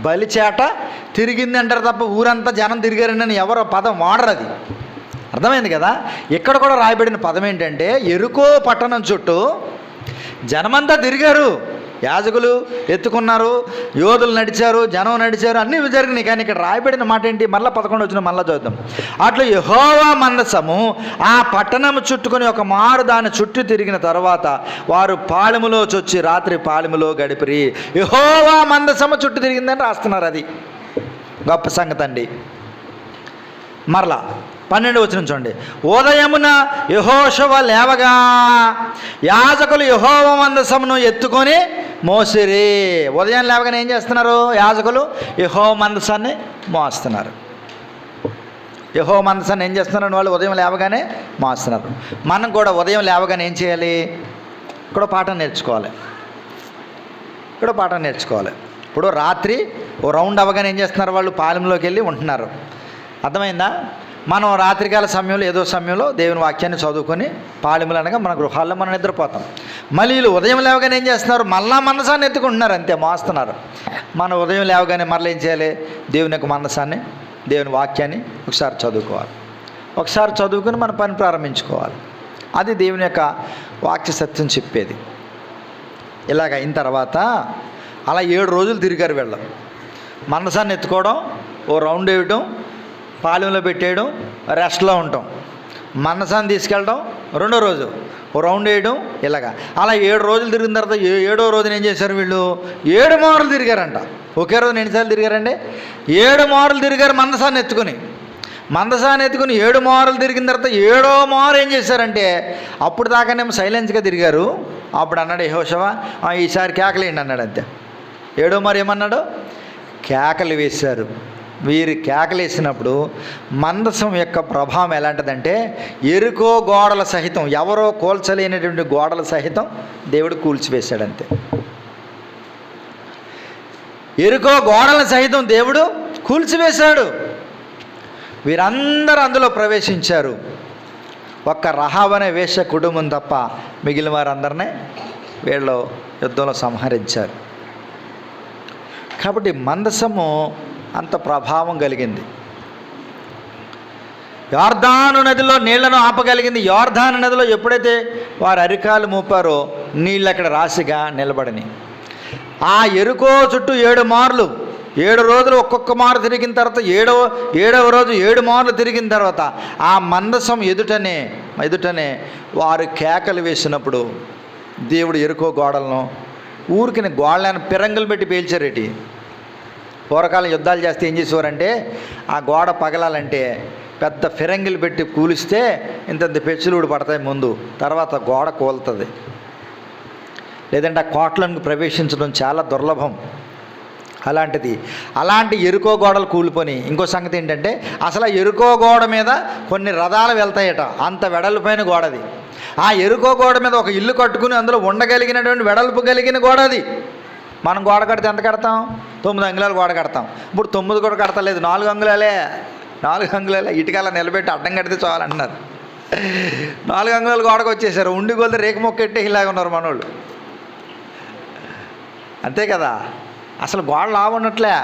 బలిచేట తిరిగింది అంటారు తప్ప ఊరంతా జనం తిరిగారని అని ఎవరో పదం వాడరు. అది అర్థమైంది కదా? ఇక్కడ కూడా రాయబడిన పదం ఏంటంటే, ఎరుకో పట్టణం చుట్టూ జనమంతా తిరిగారు. యాజకులు ఎత్తుకున్నారు, యోధులు నడిచారు, జనం నడిచారు, అన్నీ జరిగినాయి. కానీ ఇక్కడ రాయబడిన మాట ఏంటి? మళ్ళీ 11 వచ్చిన మళ్ళీ చదువుతాం. అట్లా యెహోవా మందసము ఆ పట్టణము చుట్టుకొని ఒక మారు దాని చుట్టూ తిరిగిన తర్వాత వారు పాళెములో చొచ్చి రాత్రి పాళెములో గడిపిరి. యెహోవా మందసము చుట్టూ తిరిగిందని రాస్తున్నారు. అది గొప్ప సంగతి అండి. మరలా 12వ వచనం చూడండి. ఉదయమున యెహోషువ లేవగా యాజకులు యెహోవా మందసమును ఎత్తుకొని మోసిరి. ఉదయం లేవగానే ఏం చేస్తున్నారు? యాజకులు యెహోవా మందసాన్ని మోస్తున్నారు. యెహోవా మందసాన్ని ఏం చేస్తున్నారు? వాళ్ళు ఉదయం లేవగానే మోస్తున్నారు. మనం కూడా ఉదయం లేవగానే ఏం చేయాలి? ఇక్కడ పాఠం నేర్చుకోవాలి. ఇప్పుడు రాత్రి ఓ రౌండ్ అవ్వగానే ఏం చేస్తున్నారు? వాళ్ళు పాలెంలోకి వెళ్ళి ఉంటున్నారు. అర్థమైందా? మనం రాత్రికాల సమయంలో ఏదో సమయంలో దేవుని వాక్యాన్ని చదువుకొని పాలెములు అనగా మన గృహాల్లో మనం నిద్రపోతాం. మళ్ళీ వీళ్ళు ఉదయం లేవగానే ఏం చేస్తున్నారు? మళ్ళా మందసాన్ని ఎత్తుకుంటున్నారు, అంతే, మోస్తున్నారు. మనం ఉదయం లేవగానే మరలా ఏం చేయాలి? దేవుని యొక్క మందసాన్ని, దేవుని వాక్యాన్ని ఒకసారి చదువుకోవాలి. ఒకసారి చదువుకుని మన పని ప్రారంభించుకోవాలి. అది దేవుని యొక్క వాక్య సత్యం చెప్పేది. ఇలాగ అయిన తర్వాత అలా 7 రోజులు తిరిగారు వీళ్ళు. మందసాన్ని ఎత్తుకోవడం, ఓ రౌండ్ వేయడం, పాలెంలో పెట్టేయడం, రెస్ట్లో ఉంటాం. మందసాన్ని తీసుకెళ్ళడం రెండో రోజు, ఓ రౌండ్ వేయడం, ఇలాగా అలా 7 రోజులు తిరిగిన తర్వాత 7వ రోజున ఏం చేశారు? వీళ్ళు 7 మార్లు తిరిగారంట. ఒకే రోజున ఎన్నిసార్లు తిరిగారండి? 7 మార్లు తిరిగారు మందసాన్ని ఎత్తుకుని. 7 మార్లు తిరిగిన తర్వాత 7వ మారు ఏం చేశారంటే, అప్పుడు దాకానేమో సైలెన్స్గా తిరిగారు. అప్పుడు అన్నాడు యెహోషువ, ఈసారి కేకలేయండి అన్నాడు. అంతే. 7వ మారు ఏమన్నాడు? కేకలు వేశారు. వీరు కేకలు వేసినప్పుడు మందసం యొక్క ప్రభావం ఎలాంటిదంటే, ఎరుకో గోడల సహితం, ఎవరో కూల్చలేనటువంటి గోడల సహితం దేవుడు కూల్చివేశాడంతే. ఎరుకో గోడల సహితం దేవుడు కూల్చివేశాడు. వీరందరూ అందులో ప్రవేశించారు. ఒక్క రహాబ్ అనే వేశ్య కుటుంబం తప్ప మిగిలిన వారందరినీ వీళ్ళు యుద్ధంలో సంహరించారు. కాబట్టి మందసము అంత ప్రభావం కలిగింది. యోర్దాను నదిలో నీళ్లను ఆపగలిగింది. యోర్దాను నదిలో ఎప్పుడైతే వారు అరికాలు మోపారో నీళ్ళు అక్కడ రాశిగా నిలబడని. ఆ ఎరుకో చుట్టూ 7 మార్లు, 7 రోజులు ఒక్కొక్క మారు తిరిగిన తర్వాత 7వ రోజు 7 మార్లు తిరిగిన తర్వాత ఆ మందసం ఎదుటనే వారు కేకలు వేసినప్పుడు దేవుడు ఎరుకో గోడలను ఊరికిన గోడలను పిరంగులు పెట్టి పేల్చారేటి. పూర్వకాలం యుద్ధాలు చేస్తే ఏం చేసేవారంటే, ఆ గోడ పగలాలంటే పెద్ద ఫిరంగిలు పెట్టి కూలిస్తే ఇంతంత పెచ్చులుడు పడతాయి ముందు, తర్వాత గోడ కూలుతుంది. లేదంటే ఆ కోటలను ప్రవేశించడం చాలా దుర్లభం. అలాంటి ఎరుకో గోడలు కూలిపోయి. ఇంకో సంగతి ఏంటంటే, అసలు ఆ ఎరుకో గోడ మీద కొన్ని రథాలు వెళ్తాయట, అంత వెడల్పైన గోడది. ఆ ఎరుకో గోడ మీద ఒక ఇల్లు కట్టుకుని అందులో ఉండగలిగినటువంటి వెడల్పు కలిగిన గోడ అది. మనం గోడ కడితే ఎంత కడతాం? 9 అంగుళాలు గోడ కడతాం. ఇప్పుడు 9 కూడా కడతలేదు, 4 అంగుళాలే. 4 అంగుళాలే ఇటుకలా నిలబెట్టి అడ్డం కడితే చాలంటున్నారు. 4 అంగుళాలు గోడకు వచ్చేసారు. ఉండి కొలితే రేకు మొక్క ఎట్టే ఇలాగ ఉన్నారు మనోళ్ళు. అంతే కదా. అసలు గోడ లావున్నట్లే.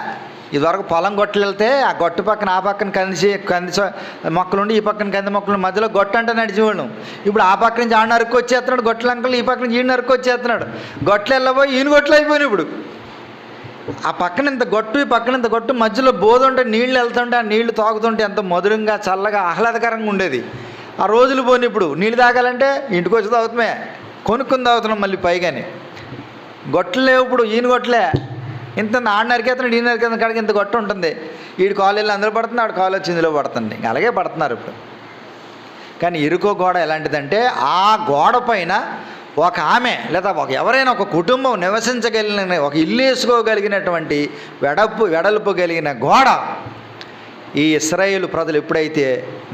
ఇదివరకు పొలం గొట్టలు వెళ్తే ఆ గొట్టు పక్కన ఆ పక్కన కంది మొక్కలుండి, ఈ పక్కన కంది మొక్కలు, మధ్యలో గొట్టు అంటే నడిచేవాళ్ళు. ఇప్పుడు ఆ పక్క నుంచి ఆడ నరుక్కు వచ్చేస్తున్నాడు గొట్టలు అంకలు, ఈ పక్క నుంచి ఈయన నరుక్కు వచ్చేస్తున్నాడు. గొట్టలు వెళ్ళబోయి ఈయన గొట్టలు అయిపోయినాయి. ఇప్పుడు ఆ పక్కన ఇంత గొట్టు, ఈ పక్కన ఇంత గొట్టు, మధ్యలో బోధుంటే నీళ్ళు వెళ్తుంటే ఆ నీళ్లు తాగుతుంటే ఎంత మధురంగా, చల్లగా, ఆహ్లాదకరంగా ఉండేది. ఆ రోజులు పోని ఇప్పుడు నీళ్ళు తాగాలంటే ఇంటికి వచ్చి తాగుతామే, కొనుక్కుని తాగుతున్నాం మళ్ళీ పైగాని. గొట్టలు లేవు ఇప్పుడు. ఈయన గొట్టలే ఇంత ఆడ నరికేస్తున్నాడు, ఈయన నరికేస్తున్న కాడికి ఇంత గొట్ట ఉంటుంది. వీడి కాలేళ్ళు అందులో పడుతుంది, ఆడు కాలు వచ్చి ఇందులో పడుతుంది. అలాగే పడుతున్నారు ఇప్పుడు. కానీ ఎరుకో గోడ ఎలాంటిదంటే, ఆ గోడ పైన ఒక ఆమె లేదా ఎవరైనా ఒక కుటుంబం నివసించగలిగిన, ఒక ఇల్లు వేసుకోగలిగినటువంటి వెడల్పు కలిగిన గోడ. ఈ ఇశ్రాయేలు ప్రజలు ఎప్పుడైతే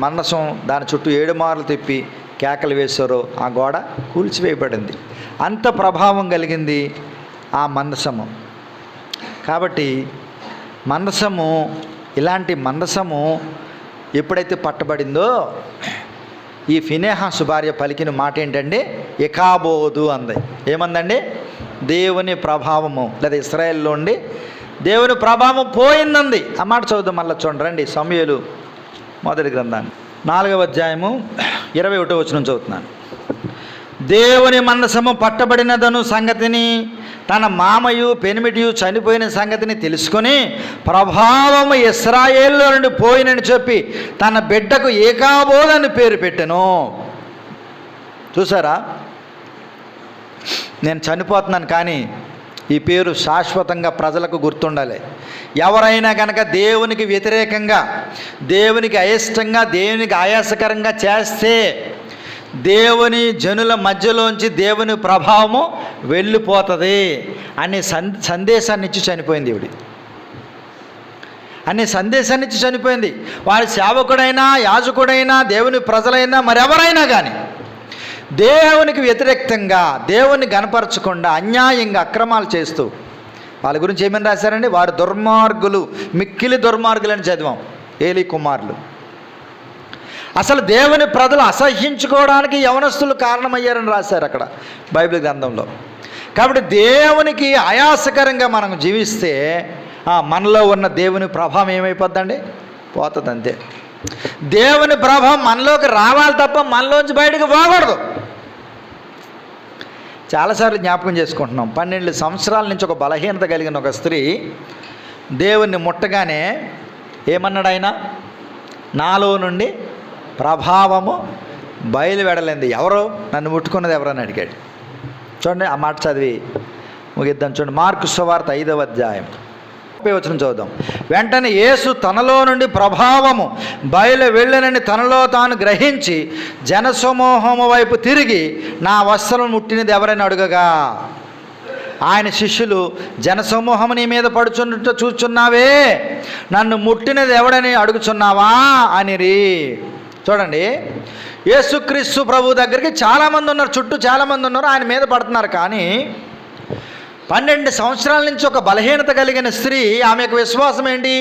మందసం దాని చుట్టూ 7 మార్లు తిప్పి కేకలు వేశారో ఆ గోడ కూల్చివేయబడింది. అంత ప్రభావం కలిగింది ఆ మందసము. కాబట్టి ఇలాంటి మందసము ఎప్పుడైతే పట్టబడిందో, ఈ ఫినెహాసు భార్య పలికిన మాట ఏంటండి? ఇకాబోదు అంది. ఏమందండి? దేవుని ప్రభావము, లేదా ఇశ్రాయేల్లో ఉండి దేవుని ప్రభావం పోయిందంది. ఆ మాట చదువుదాం మళ్ళీ చూడండి రండి. సమూయేలు మొదటి గ్రంథాన్ని 4వ అధ్యాయము 21వ వచనం చదువుతున్నాను. దేవుని మందసము పట్టబడినదను సంగతిని, తన మామయు పెనిమిటియు చనిపోయిన సంగతిని తెలుసుకొని ప్రభావము ఇశ్రాయేలులో నుండి పోయినని చెప్పి తన బిడ్డకు ఏకాబోదు అని పేరు పెట్టెను. చూసారా? నేను చనిపోతున్నాను కానీ ఈ పేరు శాశ్వతంగా ప్రజలకు గుర్తుండాలి. ఎవరైనా కనుక దేవునికి వ్యతిరేకంగా, దేవునికి అయిష్టంగా, దేవునికి ఆయాసకరంగా చేస్తే దేవుని జనుల మధ్యలోంచి దేవుని ప్రభావము వెళ్ళిపోతుంది అనే సందేశాన్ని ఇచ్చి చనిపోయింది ఈవిడ. అనే సందేశాన్ని ఇచ్చి చనిపోయింది. వారి సేవకుడైనా, యాజకుడైనా, దేవుని ప్రజలైనా, మరెవరైనా కానీ దేవునికి వ్యతిరేకంగా, దేవుని గనపరచకుండా అన్యాయంగా అక్రమాలు చేస్తూ, వాళ్ళ గురించి ఏమని రాశారండి? వారు దుర్మార్గులు, మిక్కిలి దుర్మార్గులు అని చదివాం. ఏలీ కుమారులు. అసలు దేవుని ప్రజలు అసహ్యించుకోవడానికి యవనస్తులు కారణమయ్యారని రాశారు అక్కడ బైబిల్ గ్రంథంలో. కాబట్టి దేవునికి ఆయాసకరంగా మనం జీవిస్తే మనలో ఉన్న దేవుని ప్రభావం ఏమైపోద్దండి? పోతుంది అంతే. దేవుని ప్రభావం మనలోకి రావాలి తప్ప మనలోంచి బయటకు పోకూడదు. చాలాసార్లు జ్ఞాపకం చేసుకుంటున్నాం. 12 సంవత్సరాల నుంచి ఒక బలహీనత కలిగిన ఒక స్త్రీ దేవుణ్ణి ముట్టగానే ఏమన్నాడు ఆయన? నాలో నుండి ప్రభావము బయలువెడలేంది. ఎవరో నన్ను ముట్టుకున్నది ఎవరని అడిగాడు. చూడండి, ఆ మాట చదివి ముగిద్దాం. చూడండి, మార్కు సువార్త 5వ అధ్యాయం 30వ వచనం చదువుదాం. వెంటనే యేసు తనలో నుండి ప్రభావము బయలు వెళ్ళనని తనలో తాను గ్రహించి జనసమూహము వైపు తిరిగి, నా వస్త్రం ముట్టినది ఎవరైనా అడుగగా, ఆయన శిష్యులు, జనసమూహము నీ మీద పడుచున్నట్టు చూచున్నావే, నన్ను ముట్టినది ఎవడని అడుగుచున్నావా అనిరి. చూడండి, యేసుక్రీస్తు ప్రభు దగ్గరికి చాలామంది ఉన్నారు, చుట్టూ చాలామంది ఉన్నారు, ఆయన మీద పడుతున్నారు. కానీ 12 సంవత్సరాల నుంచి ఒక బలహీనత కలిగిన స్త్రీ, ఆమె యొక్క విశ్వాసం ఏంటి?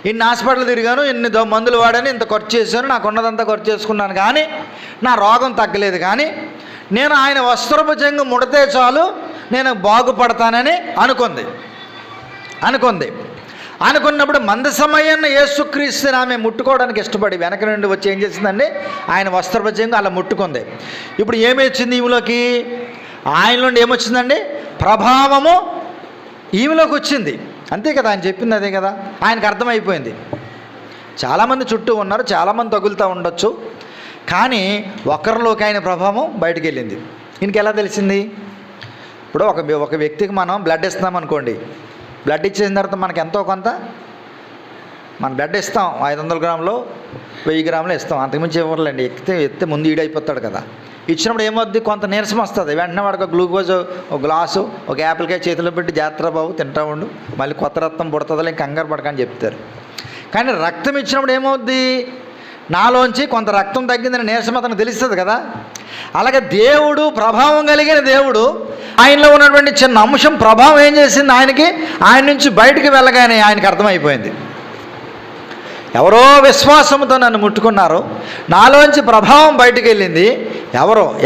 ఇన్ని హాస్పిటల్ తిరిగాను, ఇన్ని మందులు వాడాను, ఇంత ఖర్చు చేశాను, నాకు ఉన్నదంతా ఖర్చు చేసుకున్నాను, కానీ నా రోగం తగ్గలేదు, కానీ నేను ఆయన వస్త్రపు చెంగు ముడితే చాలు నేను బాగుపడతానని అనుకున్నప్పుడు మందసమయ్యన్న యేసుక్రీస్తుని ఆమె ముట్టుకోవడానికి ఇష్టపడి వెనక నుండి వచ్చి ఏం చేసిందండి? ఆయన వస్త్రపు చెంగు అలా ముట్టుకుంది. ఇప్పుడు ఏమి వచ్చింది ఈమెలోకి? ఆయన నుండి ఏమొచ్చిందండి? ప్రభావము ఈమెలోకి వచ్చింది. అంతే కదా, ఆయన చెప్పింది అదే కదా. ఆయనకు అర్థమైపోయింది. చాలామంది చుట్టూ ఉన్నారు, చాలామంది తగులుతూ ఉండొచ్చు, కానీ ఒకరిలోకి ఆయన ప్రభావం బయటికి వెళ్ళింది. ఈయనకి ఎలా తెలిసింది? ఇప్పుడు ఒక వ్యక్తికి మనం బ్లడ్ ఇస్తున్నాం అనుకోండి, బ్లడ్ ఇచ్చేసిన తర్వాత మనకు ఎంతో కొంత మనం బ్లడ్ ఇస్తాం. 500 గ్రాములు 1000 గ్రాములు ఇస్తాం, అంతకుమించి ఇవ్వలేండి. ఎత్తే ముందు ఈడైపోతాడు కదా. ఇచ్చినప్పుడు ఏమవుద్ది? కొంత నీరసం వస్తుంది. వెంటనే వాడికి గ్లూకోజ్, ఒక గ్లాసు, ఒక యాపిల్కాయ చేతిలో పెట్టి జాగ్రత్త బాబు తింటా ఉండు, మళ్ళీ కొత్త రక్తం పుడుతుందో ఇంక కంగారు పడకని చెప్తారు. కానీ రక్తం ఇచ్చినప్పుడు ఏమవుద్ది? నాలోంచి కొంత రక్తం తగ్గిందని నీరసం అతను తెలుస్తుంది కదా. అలాగే దేవుడు, ప్రభావం కలిగిన దేవుడు, ఆయనలో ఉన్నటువంటి చిన్న అంశం ప్రభావం ఏం చేసింది? ఆయన నుంచి బయటికి వెళ్ళగానే ఆయనకు అర్థమైపోయింది. ఎవరో విశ్వాసంతో నన్ను ముట్టుకున్నారు, నాలోంచి ప్రభావం బయటికి వెళ్ళింది.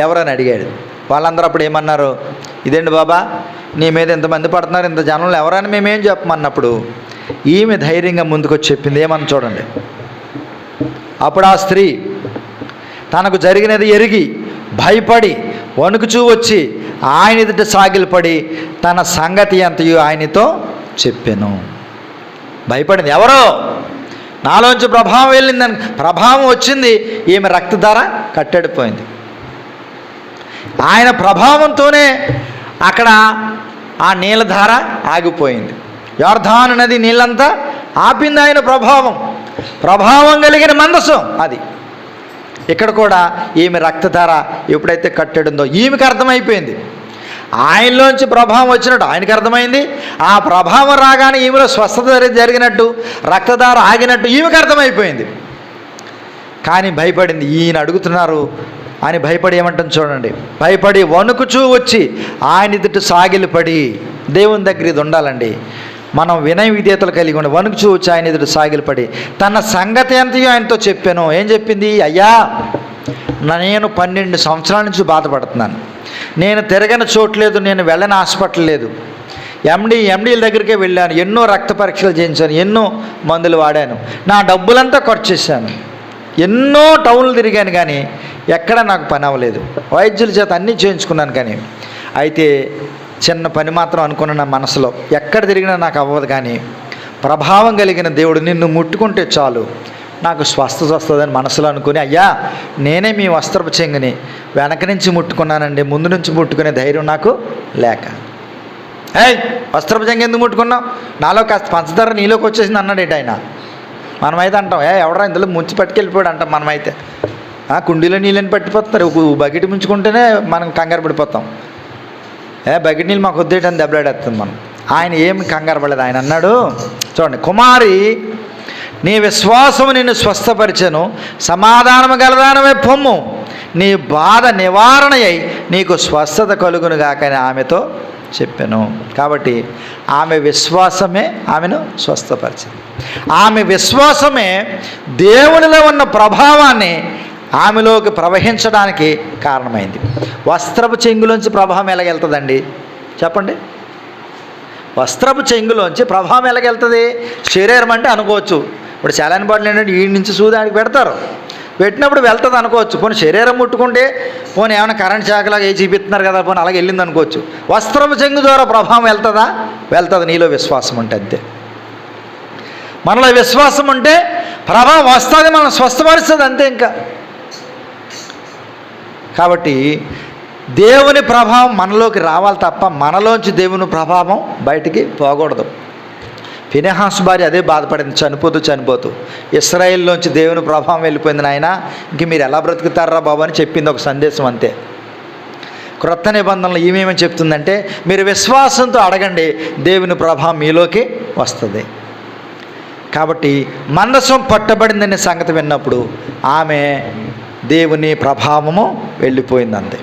ఎవరని అడిగాడు. వాళ్ళందరూ అప్పుడు ఏమన్నారు? ఇదేంటి బాబా, నీ మీద ఇంతమంది పడుతున్నారు, ఇంత జనంలో ఎవరని మేమేం చెప్పమన్నప్పుడు ఈమె ధైర్యంగా ముందుకొచ్చి చెప్పింది. ఏమని చూడండి. అప్పుడు ఆ స్త్రీ తనకు జరిగినది ఎరిగి భయపడి వణుకుచూ వచ్చి ఆయన ఎదుట సాగిలపడి తన సంగతి అంతయు ఆయనతో చెప్పెను. భయపడింది. ఎవరో నాలోంచి ప్రభావం వెళ్ళిందని, ప్రభావం వచ్చింది, ఈమె రక్తధార కట్టడిపోయింది. ఆయన ప్రభావంతోనే అక్కడ ఆ నీళ్ళధార ఆగిపోయింది. యోర్దాను నది నీళ్ళంతా ఆపింది ఆయన ప్రభావం కలిగిన మందసం అది. ఇక్కడ కూడా ఈమె రక్తధార ఎప్పుడైతే కట్టడిందో ఈమెకి అర్థమైపోయింది. ఆయనలోంచి ప్రభావం వచ్చినట్టు ఆయనకి అర్థమైంది. ఆ ప్రభావం రాగానే ఈమెలో స్వస్థత జరిగినట్టు, రక్తధార ఆగినట్టు ఈమెకి అర్థమైపోయింది. కానీ భయపడింది. ఈయన అడుగుతున్నారు అని భయపడి ఏమంటుంది చూడండి. భయపడి వణుకుచూ వచ్చి ఆయన ఎదుట సాగిలపడి, దేవుని దగ్గర ఇది ఉండాలండి, మనం వినయ విధేయతలు కలిగి ఉండి వణుకుచూ వచ్చి ఆయన ఎదుట సాగిలపడి తన సంగతి అంతయో ఆయనతో చెప్పాను. ఏం చెప్పింది? అయ్యా, నేను 12 సంవత్సరాల నుంచి బాధపడుతున్నాను, నేను తిరగని చోటు లేదు, నేను వెళ్ళని హాస్పిటల్ లేదు, ఎండీల దగ్గరికే వెళ్ళాను, ఎన్నో రక్త పరీక్షలు చేయించాను, ఎన్నో మందులు వాడాను, నా డబ్బులంతా ఖర్చు చేశాను, ఎన్నో టౌన్లు తిరిగాను, కానీ ఎక్కడ నాకు పని అవ్వలేదు, వైద్యుల చేత అన్నీ చేయించుకున్నాను, కానీ అయితే చిన్న పని మాత్రం అనుకున్న నా మనసులో ఎక్కడ తిరిగినా నాకు అవ్వదు, కానీ ప్రభావం కలిగిన దేవుడు నిన్ను ముట్టుకుంటే చాలు నాకు స్వస్థత వస్తుందని మనసులో అనుకుని, అయ్యా నేనే మీ వస్త్రపు చెంగుని వెనక నుంచి ముట్టుకున్నానండి, ముందు నుంచి ముట్టుకునే ధైర్యం నాకు లేక. వస్త్రపు జంగ ఎందుకు ముట్టుకున్నావు, నాలో కాస్త పంచదార నీలోకి వచ్చేసింది అన్నాడు ఏంటి ఆయన. మనమైతే అంటాం ఎవడరా ఇందులో ముంచి పట్టుకెళ్ళిపోయాడు అంటాం. మనమైతే కుండీలో నీళ్ళని పట్టిపోతున్నారు, బకెట్ ముంచుకుంటేనే మనం కంగారు పడిపోతాం. బకెట్ నీళ్ళు మాకు వద్దేటని దెబ్బలాడేస్తుంది మనం. ఆయన ఏమి కంగారు పడలేదు. ఆయన అన్నాడు చూడండి, కుమారి నీ విశ్వాసము నిన్ను స్వస్థపరిచెను, సమాధానము గలదానమే పొమ్ము, నీ బాధ నివారణ అయి నీకు స్వస్థత కలుగును గాకని ఆమెతో చెప్పాను. కాబట్టి ఆమె విశ్వాసమే ఆమెను స్వస్థపరిచింది. ఆమె విశ్వాసమే దేవునిలో ఉన్న ప్రభావాన్ని ఆమెలోకి ప్రవహించడానికి కారణమైంది. వస్త్రపు చెంగులోంచి ప్రభావం ఎలాగెళ్తుందండి చెప్పండి? వస్త్రపు చెంగులోంచి ప్రభావం ఎలాగెళ్తుంది? శరీరం అంటే అనుకోవచ్చు, ఇప్పుడు చలాని బాటిల్ ఏంటంటే ఈ నుంచి సూదానికి పెడతారు, పెట్టినప్పుడు వెళ్తుంది అనుకోవచ్చు. పోనీ శరీరం ముట్టుకుంటే పోనీ ఏమైనా కరెంట్ షాక్లాగా ఏ చూపిస్తున్నారు కదా, పోనీ అలాగే వెళ్ళింది అనుకోవచ్చు. వస్త్రపు చెంగు ద్వారా ప్రభావం వెళ్తుందా? వెళ్తుంది. నీలో విశ్వాసం ఉంటే అంతే. మనలో విశ్వాసం ఉంటే ప్రభావం వస్తుంది, మనం స్వస్థపరుస్తుంది అంతే. ఇంకా కాబట్టి దేవుని ప్రభావం మనలోకి రావాలి తప్ప మనలోంచి దేవుని ప్రభావం బయటికి పోకూడదు. ఫినెహాసు భార్య అదే బాధపడింది, చనిపోతూ ఇశ్రాయేల్లోంచి దేవుని ప్రభావం వెళ్ళిపోయింది. నాయన ఇంక మీరు ఎలా బ్రతుకుతారా బాబు అని చెప్పింది ఒక సందేశం అంతే. క్రొత్త నిబంధనలు ఏమేమని చెప్తుందంటే మీరు విశ్వాసంతో అడగండి, దేవుని ప్రభావం మీలోకి వస్తుంది. కాబట్టి మందసం పట్టబడిందనే సంగతి విన్నప్పుడు ఆమె దేవుని ప్రభావము వెళ్ళిపోయింది అంతే.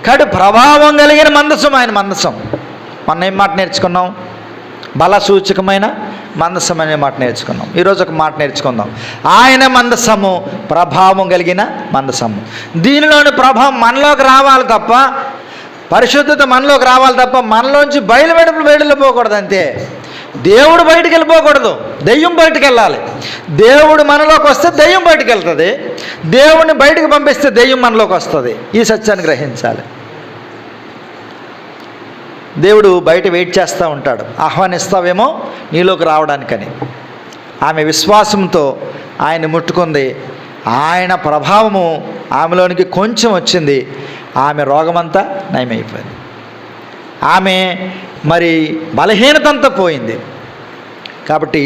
కాబట్టి ప్రభావం కలిగిన మందసం ఆయన మందసం. మొన్న ఏం మాట నేర్చుకున్నాం? బల సూచకమైన మందసం అనే మాట నేర్చుకున్నాం. ఈరోజు ఒక మాట నేర్చుకుందాం, ఆయన మందసము, ప్రభావం కలిగిన మందసము. దీనిలోని ప్రభావం మనలోకి రావాలి తప్ప, పరిశుద్ధత మనలోకి రావాలి తప్ప మనలోంచి వెళ్ళిపోకూడదు అంతే. దేవుడు బయటికి వెళ్ళిపోకూడదు, దెయ్యం బయటికి వెళ్ళాలి. దేవుడు మనలోకి వస్తే దెయ్యం బయటికి వెళ్తుంది, దేవుడిని బయటికి పంపిస్తే దెయ్యం మనలోకి వస్తుంది. ఈ సత్యాన్ని గ్రహించాలి. దేవుడు బయట వెయిట్ చేస్తూ ఉంటాడు, ఆహ్వానిస్తావేమో నీలోకి రావడానికని. ఆమె విశ్వాసంతో ఆయన ముట్టుకుంది, ఆయన ప్రభావము ఆమెలోనికి కొంచెం వచ్చింది, ఆమె రోగమంతా నయమైపోయింది. ఆమె మరి బలహీనతంతా పోయింది. కాబట్టి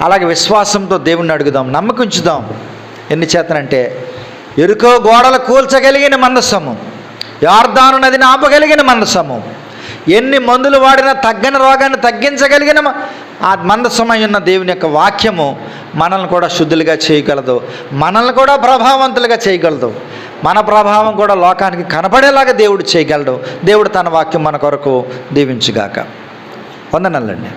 అలాగే విశ్వాసంతో దేవుణ్ణి అడుగుదాం, నమ్మకం ఉంచుదాం. ఎన్ని చేతనంటే ఎరుకో గోడలు కూల్చగలిగిన మందసము, యొర్దాను నదిని ఆపగలిగిన మందసము, ఎన్ని మందులు వాడినా తగ్గని రోగాన్ని తగ్గించగలిగిన ఆ మందసమై ఉన్న దేవుని యొక్క వాక్యము మనల్ని కూడా శుద్ధులుగా చేయగలదు, మనల్ని కూడా ప్రభావవంతులుగా చేయగలదు. మన ప్రభావం కూడా లోకానికి కనపడేలాగా దేవుడు చేయగలడు. దేవుడు తన వాక్యం మన కొరకు దీవించుగాక. వందనాలండి.